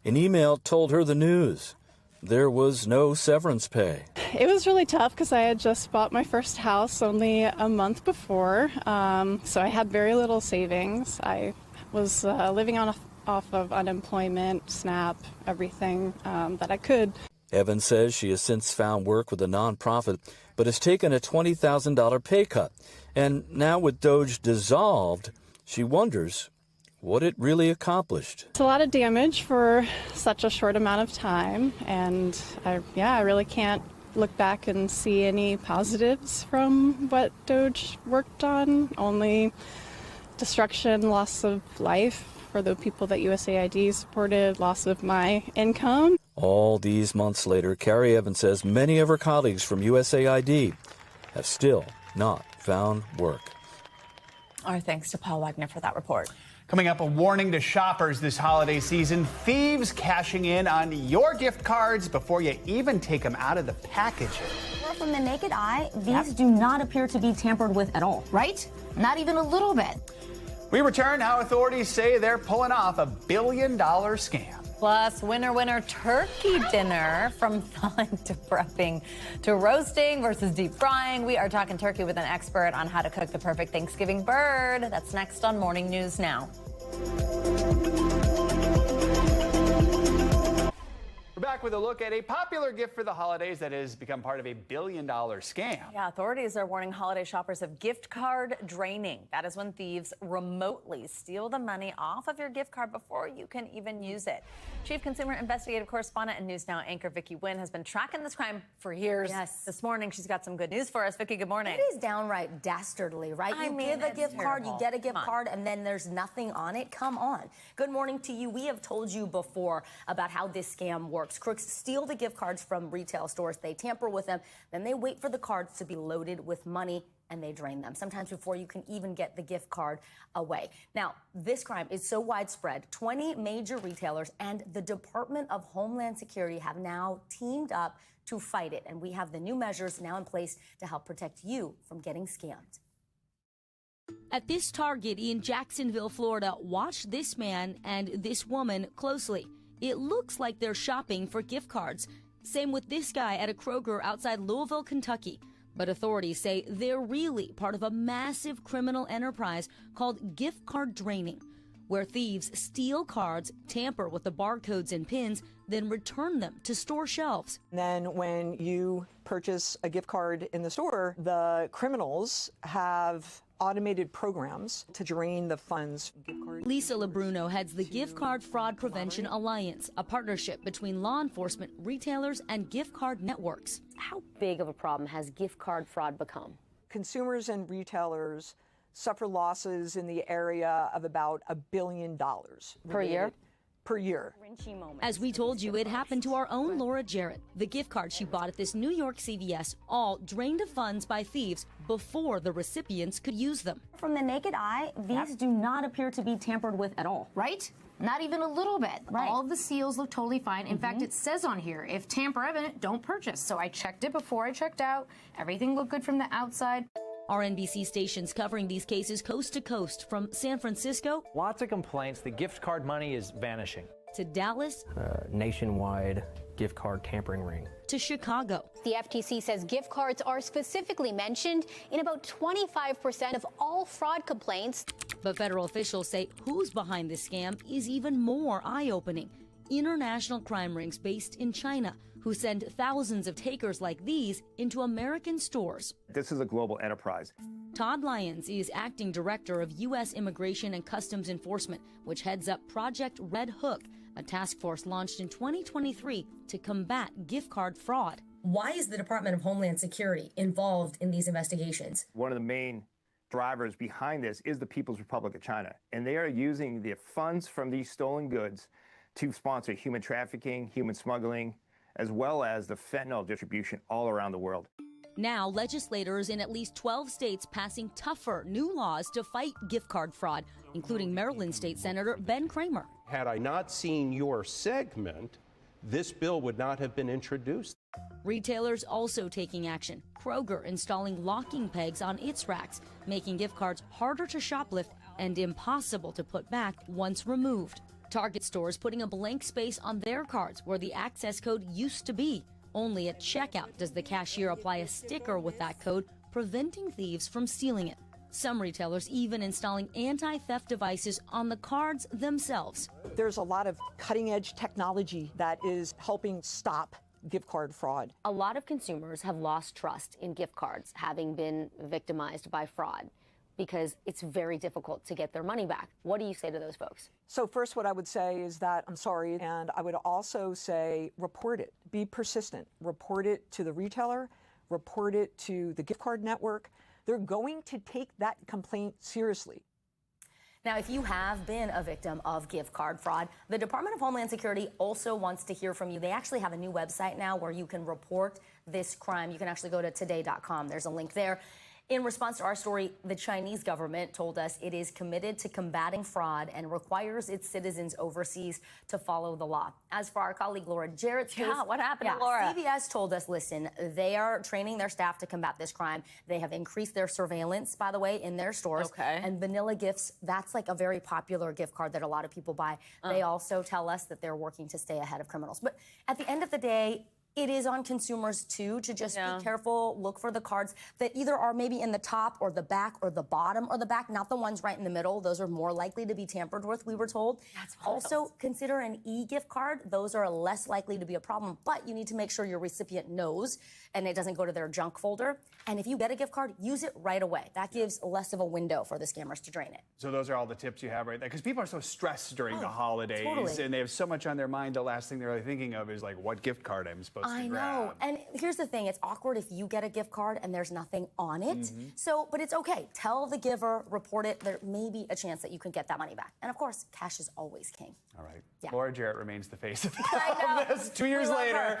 An email told her the news. There was no severance pay.
It was really tough because I had just bought my first house only a month before, so I had very little savings. I was living off of unemployment, SNAP, everything that I could.
Evans says she has since found work with a nonprofit, but has taken a $20,000 pay cut. And now with Doge dissolved, she wonders what it really accomplished.
It's a lot of damage for such a short amount of time, and I really can't look back and see any positives from what Doge worked on. Only destruction, loss of life for the people that USAID supported, loss of my income.
All these months later, Carrie Evans says many of her colleagues from USAID have still not found work.
Our thanks to Paul Wagner for that report.
Coming up, a warning to shoppers this holiday season. Thieves cashing in on your gift cards before you even take them out of the packaging.
Well, from the naked eye, these do not appear to be tampered with at all, right? Not even a little bit.
We return how authorities say they're pulling off a $1 billion scam.
Plus, winner turkey dinner, from thawing to prepping to roasting versus deep frying. We are talking turkey with an expert on how to cook the perfect Thanksgiving bird. That's next on Morning News Now.
We're back with a look at a popular gift for the holidays that has become part of a $1 billion scam.
Yeah, authorities are warning holiday shoppers of gift card draining. That is when thieves remotely steal the money off of your gift card before you can even use it. Chief Consumer Investigative Correspondent and News Now anchor Vicki Wynn has been tracking this crime for years.
Yes.
This morning, she's got some good news for us. Vicki, good morning.
It is downright dastardly, right? You give a gift card, you get a gift card, and then there's nothing on it. Come on. Good morning to you. We have told you before about how this scam works. Crooks steal the gift cards from retail stores. They tamper with them. Then they wait for the cards to be loaded with money, and they drain them, sometimes before you can even get the gift card away. Now, this crime is so widespread, 20 major retailers and the Department of Homeland Security have now teamed up to fight it. And we have the new measures now in place to help protect you from getting scammed.
At this Target in Jacksonville, Florida, watch this man and this woman closely. It looks like they're shopping for gift cards. Same with this guy at a Kroger outside Louisville, Kentucky. But authorities say they're really part of a massive criminal enterprise called gift card draining, where thieves steal cards, tamper with the barcodes and pins, then return them to store shelves.
Then when you purchase a gift card in the store, the criminals have automated programs to drain the funds.
Lisa LeBruno heads the Gift Card Fraud Prevention Alliance, a partnership between law enforcement, retailers, and gift card networks.
How big of a problem has gift card fraud become?
Consumers and retailers suffer losses in the area of about $1 billion
per year.
Per year.
As we told you, it happened to our own Laura Jarrett. The gift card she bought at this New York CVS all drained of funds by thieves before the recipients could use them.
From the naked eye, these do not appear to be tampered with at all, right? Not even a little bit.
Right. All of the seals look totally fine. In fact, it says on here, if tamper evident, don't purchase. So I checked it before I checked out. Everything looked good from the outside.
Our NBC stations covering these cases coast to coast, from San Francisco.
Lots of complaints. The gift card money is vanishing.
To Dallas.
Nationwide gift card tampering ring.
To Chicago.
The FTC says gift cards are specifically mentioned in about 25% of all fraud complaints.
But federal officials say who's behind this scam is even more eye-opening. International crime rings based in China, who send thousands of takers like these into American stores.
This is a global enterprise.
Todd Lyons is acting director of U.S. Immigration and Customs Enforcement, which heads up Project Red Hook, a task force launched in 2023 to combat gift card fraud.
Why is the Department of Homeland Security involved in these investigations?
One of the main drivers behind this is the People's Republic of China, and they are using the funds from these stolen goods to sponsor human trafficking, human smuggling, as well as the fentanyl distribution all around the world.
Now, legislators in at least 12 states passing tougher new laws to fight gift card fraud, including Maryland State Senator Ben Cramer.
Had I not seen your segment, this bill would not have been introduced.
Retailers also taking action. Kroger installing locking pegs on its racks, making gift cards harder to shoplift and impossible to put back once removed. Target stores putting a blank space on their cards where the access code used to be. Only at checkout does the cashier apply a sticker with that code, preventing thieves from stealing it. Some retailers even installing anti-theft devices on the cards themselves.
There's a lot of cutting-edge technology that is helping stop gift card fraud.
A lot of consumers have lost trust in gift cards, having been victimized by fraud, because it's very difficult to get their money back. What do you say to those folks?
So first, what I would say is that I'm sorry, and I would also say report it. Be persistent. Report it to the retailer, report it to the gift card network. They're going to take that complaint seriously.
Now, if you have been a victim of gift card fraud, the Department of Homeland Security also wants to hear from you. They actually have a new website now where you can report this crime. You can actually go to today.com. There's a link there. In response to our story, the Chinese government told us it is committed to combating fraud and requires its citizens overseas to follow the law. As for our colleague Laura Jarrett's case,
what happened to Laura?
CBS told us, listen, they are training their staff to combat this crime. They have increased their surveillance, by the way, in their stores.
Okay.
And vanilla gifts, that's like a very popular gift card that a lot of people buy. They also tell us that they're working to stay ahead of criminals. But at the end of the day, it is on consumers, too, to just be careful, look for the cards that either are maybe in the top or the back or the bottom or the back, not the ones right in the middle. Those are more likely to be tampered with, we were told.
That's
also, consider an e-gift card. Those are less likely to be a problem, but you need to make sure your recipient knows and it doesn't go to their junk folder. And if you get a gift card, use it right away. That gives less of a window for the scammers to drain it.
So those are all the tips you have right there, because people are so stressed during the holidays,
totally.
and they have so much on their mind. The last thing they're really thinking of is like what gift card I'm supposed to grab.
I know. And here's the thing. It's awkward if you get a gift card and there's nothing on it. So, but it's okay. Tell the giver, report it. There may be a chance that you can get that money back. And of course, cash is always king.
All right.
Yeah.
Laura Jarrett remains the face of
I know.
this 2 years later.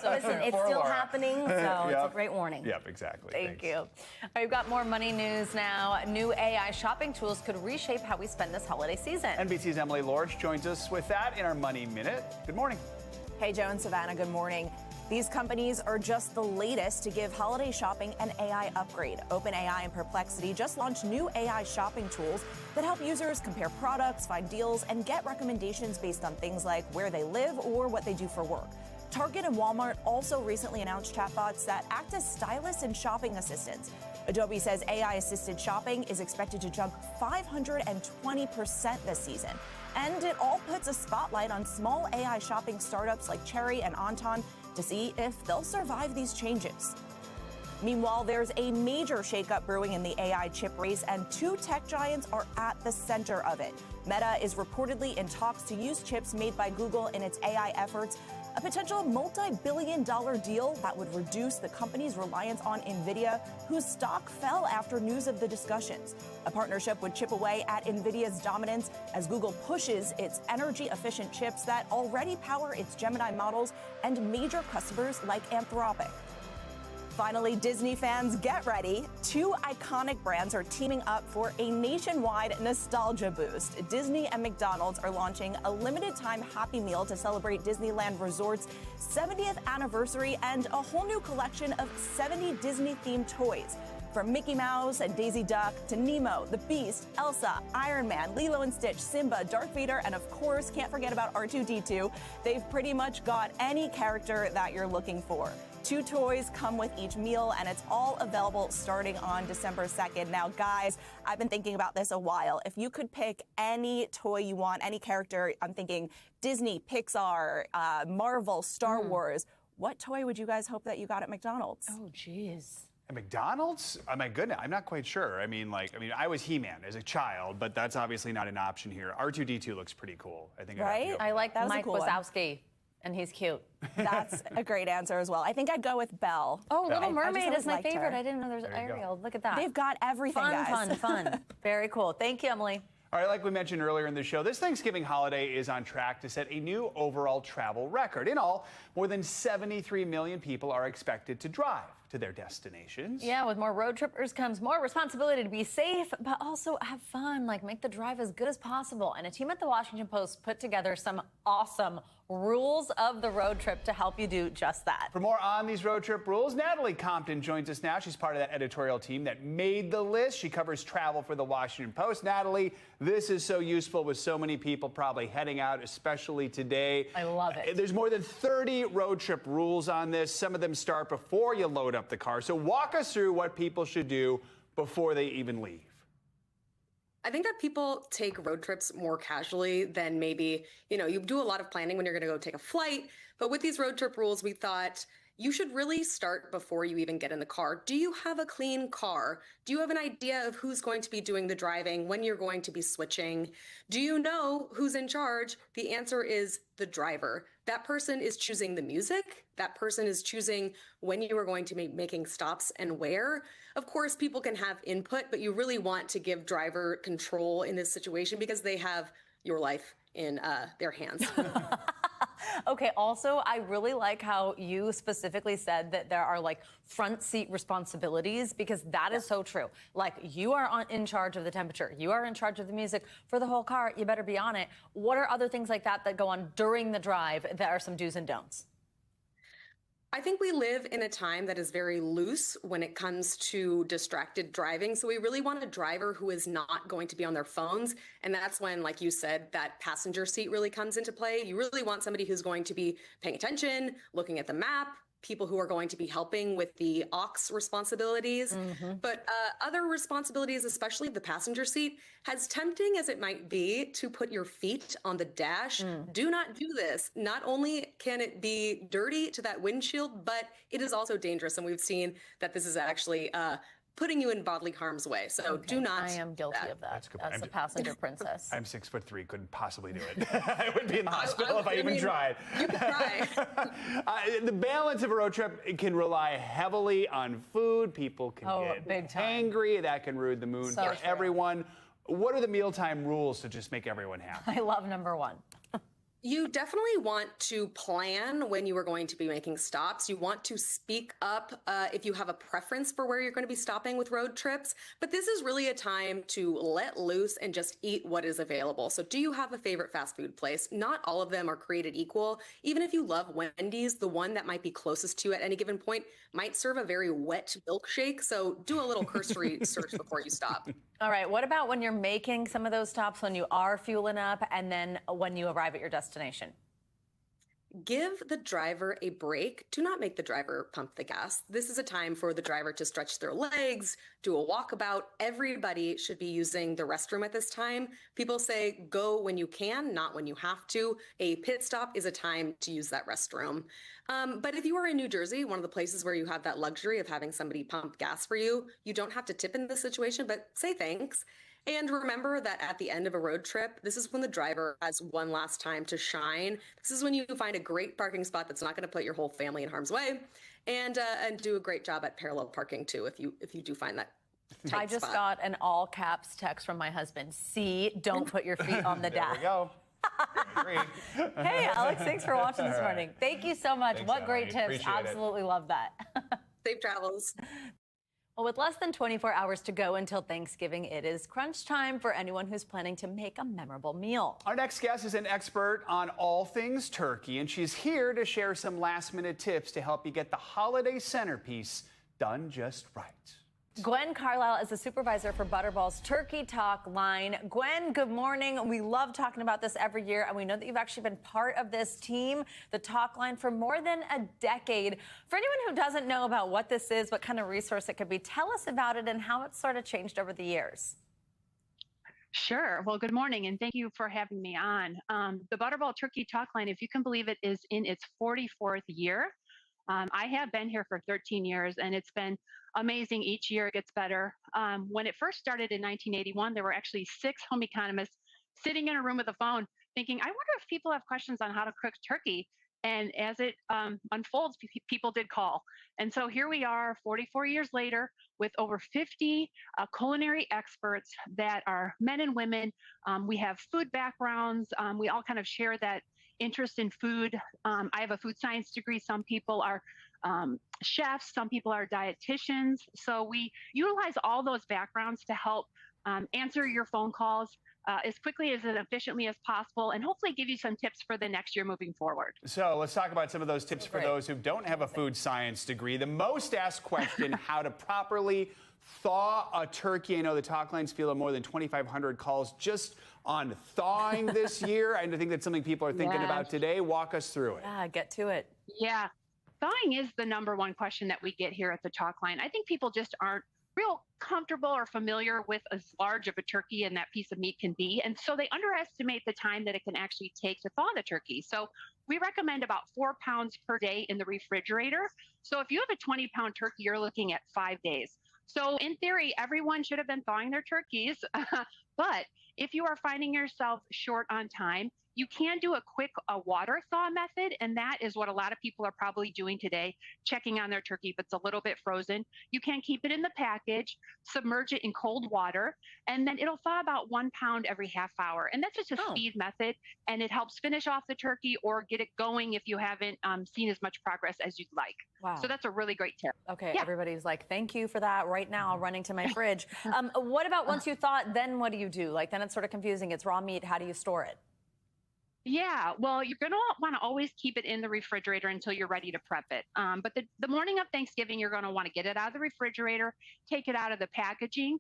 So listen, it's
Poor
still
Laura.
happening, so it's a great warning.
Yep, exactly.
Thank you. All right, we've got more money news now. New AI shopping tools could reshape how we spend this holiday season.
NBC's Emily Lorch joins us with that in our Money Minute. Good morning.
Hey, Joe and Savannah, good morning. These companies are just the latest to give holiday shopping an AI upgrade. OpenAI and Perplexity just launched new AI shopping tools that help users compare products, find deals, and get recommendations based on things like where they live or what they do for work. Target and Walmart also recently announced chatbots that act as stylists and shopping assistants. Adobe says AI-assisted shopping is expected to jump 520% this season. And it all puts a spotlight on small AI shopping startups like Cherry and Anton to see if they'll survive these changes. Meanwhile, there's a major shakeup brewing in the AI chip race, and two tech giants are at the center of it. Meta is reportedly in talks to use chips made by Google in its AI efforts, a potential multi-billion-dollar deal that would reduce the company's reliance on NVIDIA, whose stock fell after news of the discussions. A partnership would chip away at NVIDIA's dominance as Google pushes its energy-efficient chips that already power its Gemini models and major customers like Anthropic. Finally, Disney fans, get ready. Two iconic brands are teaming up for a nationwide nostalgia boost. Disney and McDonald's are launching a limited-time Happy Meal to celebrate Disneyland Resort's 70th anniversary and a whole new collection of 70 Disney-themed toys. From Mickey Mouse and Daisy Duck to Nemo, the Beast, Elsa, Iron Man, Lilo and Stitch, Simba, Darth Vader, and of course, can't forget about R2-D2. They've pretty much got any character that you're looking for. 2 toys come with each meal, and it's all available starting on December 2nd. Now, guys, I've been thinking about this a while. If you could pick any toy you want, any character, I'm thinking Disney, Pixar, Marvel, Star Wars, what toy would you guys hope that you got at McDonald's?
Oh, geez.
At McDonald's? Oh my goodness, I'm not quite sure. I mean, I was He-Man as a child, but that's obviously not an option here. R2-D2 looks pretty cool. I think.
Right?
I like
that was
Mike
a cool one.
Wazowski, and he's cute.
That's a great answer as well. I think I'd go with Belle.
Oh, Little
I
Mermaid
just
is my
liked her.
favorite. I didn't know there was Ariel. Look at that.
They've got everything,
Fun,
guys.
fun. Very cool. Thank you, Emily.
All right, like we mentioned earlier in the show, this Thanksgiving holiday is on track to set a new overall travel record. In all, more than 73 million people are expected to drive to their destinations.
Yeah, with more road trippers comes more responsibility to be safe, but also have fun, like make the drive as good as possible. And a team at the Washington Post put together some awesome rules of the road trip to help you do just that.
For more on these road trip rules, Natalie Compton joins us now. She's part of that editorial team that made the list. She covers travel for the Washington Post. Natalie, this is so useful with so many people probably heading out, especially today.
I love it.
There's more than 30 road trip rules on this. Some of them start before you load up the car. So walk us through what people should do before they even leave?
I think that people take road trips more casually than maybe, you do a lot of planning when you're going to go take a flight. But with these road trip rules, we thought you should really start before you even get in the car. Do you have a clean car? Do you have an idea of who's going to be doing the driving, when you're going to be switching? Do you know who's in charge? The answer is the driver. That person is choosing the music. That person is choosing when you are going to be making stops and where. Of course, people can have input, but you really want to give driver control in this situation because they have your life in their hands.
Okay, also, I really like how you specifically said that there are like front seat responsibilities, because that is so true. Like, you are in charge of the temperature. You are in charge of the music for the whole car. You better be on it. What are other things like that that go on during the drive that are some do's and don'ts?
I think we live in a time that is very loose when it comes to distracted driving. So we really want a driver who is not going to be on their phones. And that's when, like you said, that passenger seat really comes into play. You really want somebody who's going to be paying attention, looking at the map, people who are going to be helping with the aux responsibilities. But other responsibilities, especially the passenger seat, as tempting as it might be to put your feet on the dash, do not do this. Not only can it be dirty to that windshield, but it is also dangerous. And we've seen that this is actually putting you in bodily harm's way. So do not.
I am guilty of that. That's a passenger princess.
I'm 6'3", couldn't possibly do it. I would be in the hospital if I even tried.
You could try.
The balance of a road trip can rely heavily on food. People can get angry. That can ruin the mood for everyone. What are the mealtime rules to just make everyone happy?
I love number one.
You definitely want to plan when you are going to be making stops. You want to speak up if you have a preference for where you're going to be stopping with road trips. But this is really a time to let loose and just eat what is available. So do you have a favorite fast food place? Not all of them are created equal. Even if you love Wendy's, the one that might be closest to you at any given point might serve a very wet milkshake. So do a little cursory search before you stop.
All right. What about when you're making some of those stops, when you are fueling up, and then when you arrive at your destination?
Give the driver a break. Do not make the driver pump the gas. This is a time for the driver to stretch their legs, do a walkabout. Everybody should be using the restroom at this time. People say go when you can, not when you have to. A pit stop is a time to use that restroom. But if you are in New Jersey, one of the places where you have that luxury of having somebody pump gas for you, you don't have to tip in this situation, but say thanks. And remember that at the end of a road trip, this is when the driver has one last time to shine. This is when you find a great parking spot that's not going to put your whole family in harm's way, and do a great job at parallel parking too if you do find that.
I just got an all caps text from my husband. See, don't put your feet on the dash.
There we go.
Hey, Alex, thanks for watching this morning. Thank you so much.
Thanks,
what great
Emily.
tips.
Appreciate it.
Absolutely love that.
Safe travels.
Well, with less than 24 hours to go until Thanksgiving, it is crunch time for anyone who's planning to make a memorable meal.
Our next guest is an expert on all things turkey, and she's here to share some last-minute tips to help you get the holiday centerpiece done just right.
Gwen Carlisle is the supervisor for Butterball's Turkey Talk line. Gwen, good morning. We love talking about this every year, and we know that you've actually been part of this team, the Talk line, for more than a decade. For anyone who doesn't know about what this is, what kind of resource it could be, tell us about it and how it's sort of changed over the years.
Sure. Well, good morning, and thank you for having me on. The Butterball Turkey Talk line, if you can believe it, is in its 44th year. I have been here for 13 years, and it's been amazing. Each year it gets better. When it first started in 1981, there were actually 6 home economists sitting in a room with a phone thinking, I wonder if people have questions on how to cook turkey. And as it unfolds, people did call. And so here we are 44 years later with over 50 culinary experts that are men and women. We have food backgrounds. We all kind of share that interest in food. I have a food science degree. Some people are chefs, some people are dietitians. So we utilize all those backgrounds to help answer your phone calls as quickly as efficiently as possible, and hopefully give you some tips for the next year moving forward.
So let's talk about some of those tips for those who don't have a food science degree. The most asked question, how to properly thaw a turkey. I know the Talk lines field more than 2,500 calls just on thawing this year. I think that's something people are thinking about today. Walk us through it.
Yeah, get to it.
Yeah, thawing is the #1 question that we get here at the Talk line. I think people just aren't real comfortable or familiar with as large of a turkey and that piece of meat can be. And so they underestimate the time that it can actually take to thaw the turkey. So we recommend about 4 pounds per day in the refrigerator. So if you have a 20-pound turkey, you're looking at 5 days. So in theory, everyone should have been thawing their turkeys. But if you are finding yourself short on time, you can do a quick water thaw method, and that is what a lot of people are probably doing today, checking on their turkey if it's a little bit frozen. You can keep it in the package, submerge it in cold water, and then it'll thaw about 1 pound every half hour. And that's just a speed method, and it helps finish off the turkey or get it going if you haven't seen as much progress as you'd like.
Wow.
So that's a really great tip.
Okay,
Yeah.
everybody's like, thank you for that right now, running to my fridge. What about once you thaw it, then what do you do? Like, then it's sort of confusing. It's raw meat. How do you store it?
Yeah, well, you're going to want to always keep it in the refrigerator until you're ready to prep it. But the morning of Thanksgiving, you're going to want to get it out of the refrigerator, take it out of the packaging,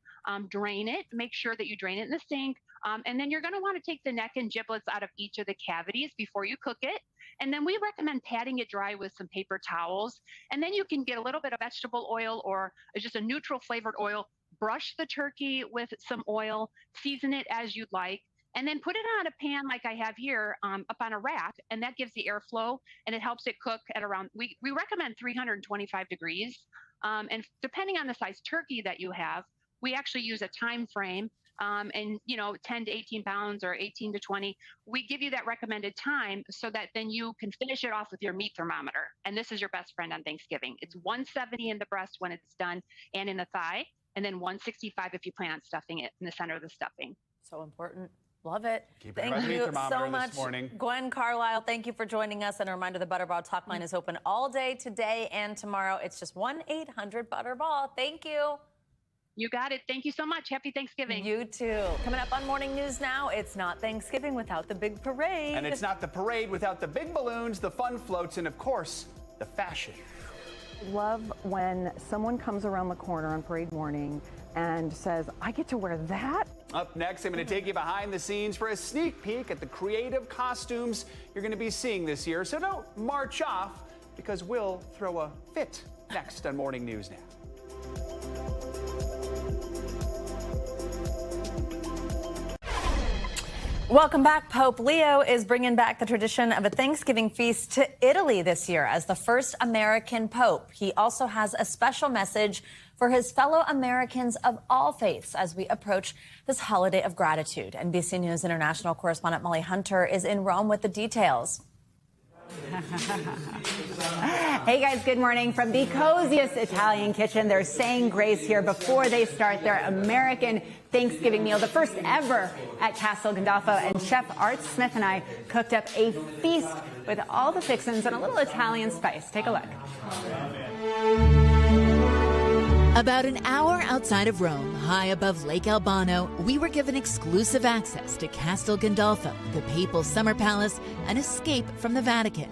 drain it, make sure that you drain it in the sink. And then you're going to want to take the neck and giblets out of each of the cavities before you cook it. And then we recommend patting it dry with some paper towels. And then you can get a little bit of vegetable oil or just a neutral flavored oil, brush the turkey with some oil, season it as you'd like. And then put it on a pan like I have here up on a rack, and that gives the airflow, and it helps it cook at around, we recommend 325 degrees. And depending on the size turkey that you have, we actually use a time frame, and 10 to 18 pounds or 18 to 20. We give you that recommended time so that then you can finish it off with your meat thermometer. And this is your best friend on Thanksgiving. It's 170 in the breast when it's done and in the thigh, and then 165 if you plan on stuffing it in the center of the stuffing.
So important. Love it.
Thank
you
thermometer
so
this
much,
morning.
Gwen Carlisle. Thank you for joining us. And a reminder, the Butterball Talk Line is open all day today and tomorrow. It's just 1-800-BUTTERBALL. Thank you.
You got it. Thank you so much. Happy Thanksgiving.
You too. Coming up on Morning News Now, it's not Thanksgiving without the big parade.
And it's not the parade without the big balloons, the fun floats, and of course, the fashion.
Love when someone comes around the corner on parade morning and says, I get to wear that?
Up next, I'm going to take you behind the scenes for a sneak peek at the creative costumes you're going to be seeing this year. So don't march off, because we'll throw a fit next on Morning News Now.
Welcome back. Pope Leo is bringing back the tradition of a Thanksgiving feast to Italy this year as the first American pope. He also has a special message for his fellow Americans of all faiths as we approach this holiday of gratitude. NBC News International correspondent Molly Hunter is in Rome with the details.
Hey guys, good morning. From the coziest Italian kitchen, they're saying grace here before they start their American Thanksgiving meal, the first ever at Castel Gandolfo. And Chef Art Smith and I cooked up a feast with all the fixins and a little Italian spice. Take a look.
About an hour outside of Rome, high above Lake Albano, we were given exclusive access to Castel Gandolfo, the papal summer palace, an escape from the Vatican.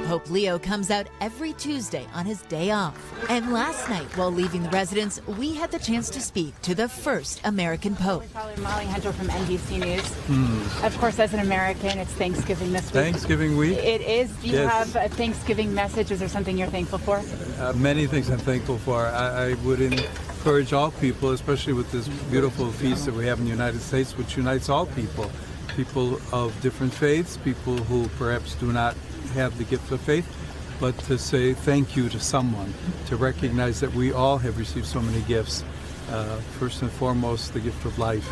Pope Leo comes out every Tuesday on his day off. And last night, while leaving the residence, we had the chance to speak to the first American Pope.
Molly Hunter from NBC News. Of course, as an American, it's Thanksgiving this week.
Thanksgiving week?
It is. Do you have a Thanksgiving message? Is there something you're thankful for?
Many things I'm thankful for. I would encourage all people, especially with this beautiful feast that we have in the United States, which unites all people. People of different faiths, people who perhaps do not have the gift of faith, but to say thank you to someone, to recognize that we all have received so many gifts. First and foremost, the gift of life.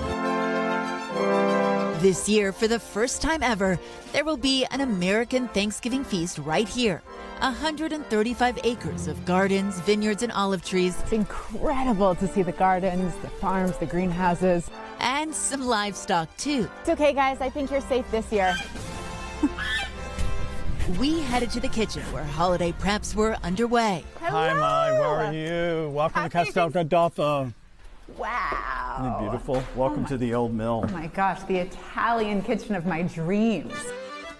This year, for the first time ever, there will be an American Thanksgiving feast right here. 135 acres of gardens, vineyards, and olive trees.
It's incredible to see the gardens, the farms, the greenhouses.
And some livestock, too.
It's okay, guys. I think you're safe this year.
We headed to the kitchen where holiday preps were underway.
Hello.
Hi, Molly. How are you? Welcome to Castel Gandolfo.
Wow.
Isn't it beautiful? Welcome to the old mill.
Oh my gosh, the Italian kitchen of my dreams.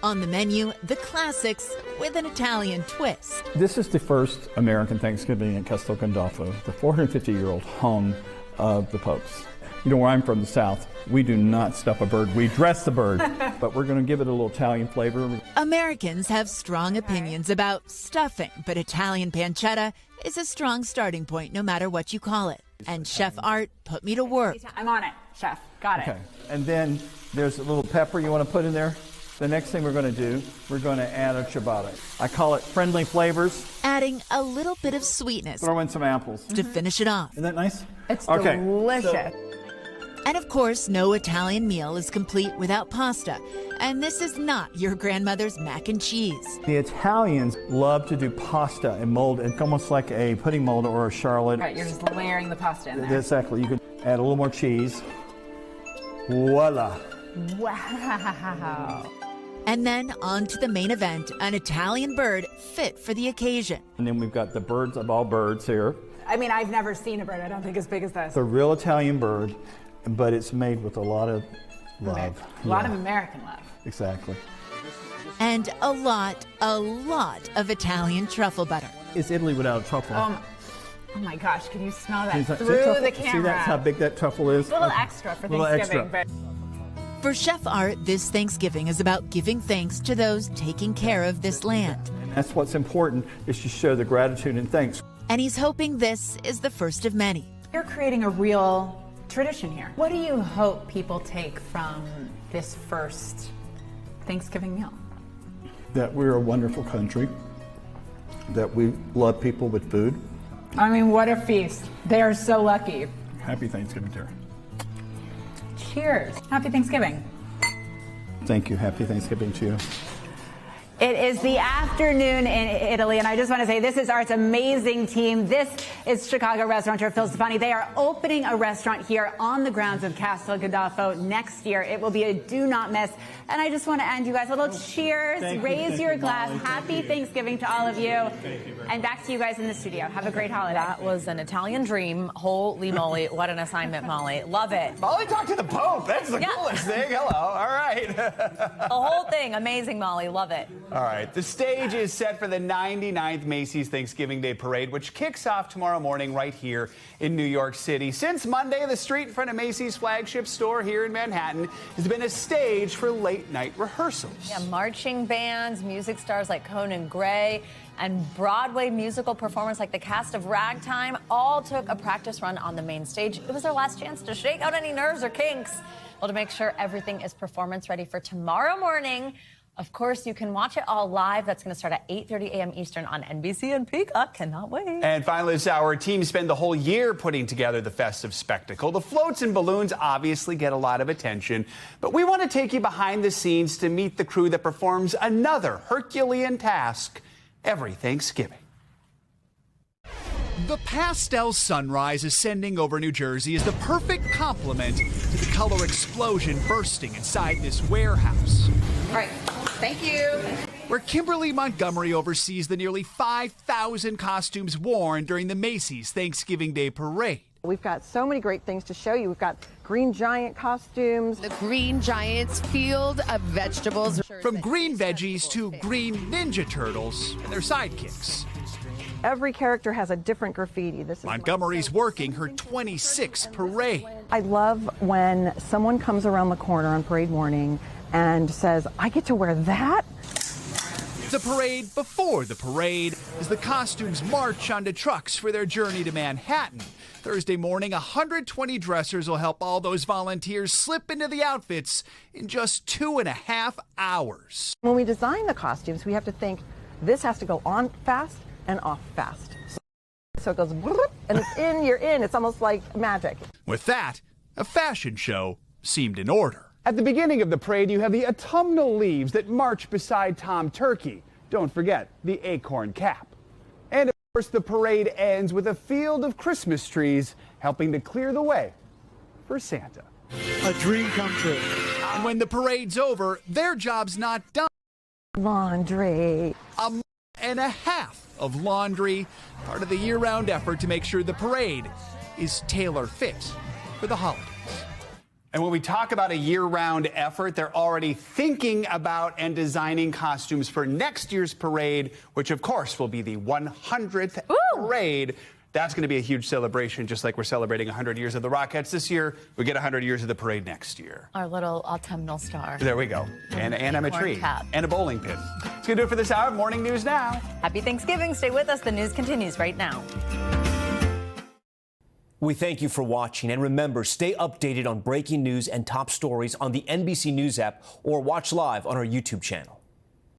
On the menu, the classics with an Italian twist.
This is the first American Thanksgiving at Castel Gandolfo, the 450-year-old home of the popes. You know, where I'm from, the South, we do not stuff a bird. We dress the bird, but we're going to give it a little Italian flavor.
Americans have strong opinions about stuffing, but Italian pancetta is a strong starting point no matter what you call it. And Chef Art put me to work.
I'm on it, Chef. Got it.
Okay, and then there's a little pepper you want to put in there. The next thing we're going to do, we're going to add a ciabatta. I call it friendly flavors.
Adding a little bit of sweetness.
Throw in some apples.
To finish it off.
Isn't that nice?
It's delicious.
And of course, no Italian meal is complete without pasta. And this is not your grandmother's mac and cheese.
The Italians love to do pasta and mold. It's almost like a pudding mold or a charlotte.
Right, you're just layering the pasta in there.
Exactly. You could add a little more cheese. Voila.
Wow.
And then on to the main event, an Italian bird fit for the occasion.
And then we've got the birds of all birds here.
I mean, I've never seen a bird, I don't think, as big as this.
It's a real Italian bird, but it's made with a lot of love.
A lot of American love.
Exactly.
And a lot of Italian truffle butter.
It's Italy without a truffle.
Oh my gosh, can you smell that
See
through the camera?
See that's how big that truffle is?
A little extra for Thanksgiving. But...
For Chef Art, this Thanksgiving is about giving thanks to those taking care of this land.
That's what's important, is to show the gratitude and thanks.
And he's hoping this is the first of many.
You're creating a real tradition here. What do you hope people take from this first Thanksgiving meal?
That we're a wonderful country, that we love people with food.
I mean, what a feast. They are so lucky.
Happy Thanksgiving, Terry.
Cheers. Happy Thanksgiving.
Thank you. Happy Thanksgiving to you.
It is the afternoon in Italy, and I just want to say this is Art's amazing team. This is Chicago restaurateur Phil Stefani. They are opening a restaurant here on the grounds of Castel Gandolfo next year. It will be a do not miss. And I just want to end you guys a little cheers. Raise your glass. Happy Thanksgiving to all of you. And back to you guys in the studio. Have a great holiday.
That was an Italian dream. Holy moly. What an assignment, Molly. Love it.
Molly talked to the Pope. That's the coolest thing. Hello. All right.
The whole thing. Amazing, Molly. Love it.
All right, the stage is set for the 99th Macy's Thanksgiving Day Parade, which kicks off tomorrow morning right here in New York City. Since Monday, the street in front of Macy's flagship store here in Manhattan has been a stage for late-night rehearsals.
Yeah, marching bands, music stars like Conan Gray, and Broadway musical performers like the cast of Ragtime all took a practice run on the main stage. It was their last chance to shake out any nerves or kinks. Well, to make sure everything is performance ready for tomorrow morning, of course, you can watch it all live. That's going to start at 8:30 a.m. Eastern on NBC and Peacock. Cannot wait.
And finally this hour, teams spend the whole year putting together the festive spectacle. The floats and balloons obviously get a lot of attention, but we want to take you behind the scenes to meet the crew that performs another Herculean task every Thanksgiving. The pastel sunrise ascending over New Jersey is the perfect complement to the color explosion bursting inside this warehouse.
All right, thank you.
Where Kimberly Montgomery oversees the nearly 5,000 costumes worn during the Macy's Thanksgiving Day Parade.
We've got so many great things to show you. We've got Green Giant costumes.
The Green Giant's field of vegetables.
From green veggies to green Ninja Turtles and their sidekicks.
Every character has a different graffiti. This is
Montgomery's working her 26th parade.
I love when someone comes around the corner on parade morning and says, I get to wear that?
The parade before the parade as the costumes march onto trucks for their journey to Manhattan. Thursday morning, 120 dressers will help all those volunteers slip into the outfits in just 2.5 hours.
When we design the costumes, we have to think this has to go on fast and off fast. So it goes and it's in, you're in. It's almost like magic.
With that, a fashion show seemed in order.
At the beginning of the parade, you have the autumnal leaves that march beside Tom Turkey. Don't forget the acorn cap. And of course, the parade ends with a field of Christmas trees helping to clear the way for Santa.
A dream come true. And when the parade's over, their job's not done.
Laundry.
A month and a half of laundry, part of the year-round effort to make sure the parade is tailor-fit for the holidays. And when we talk about a year-round effort, they're already thinking about and designing costumes for next year's parade, which of course will be the 100th parade. That's going to be a huge celebration, just like we're celebrating 100 years of the Rockettes this year. We get 100 years of the parade next year.
Our little autumnal star.
There we go. And I'm a tree.
Cap.
And a bowling pin. It's going to do it for this hour of Morning News Now.
Happy Thanksgiving. Stay with us. The news continues right now.
We thank you for watching. And remember, stay updated on breaking news and top stories on the NBC News app or watch live on our YouTube channel.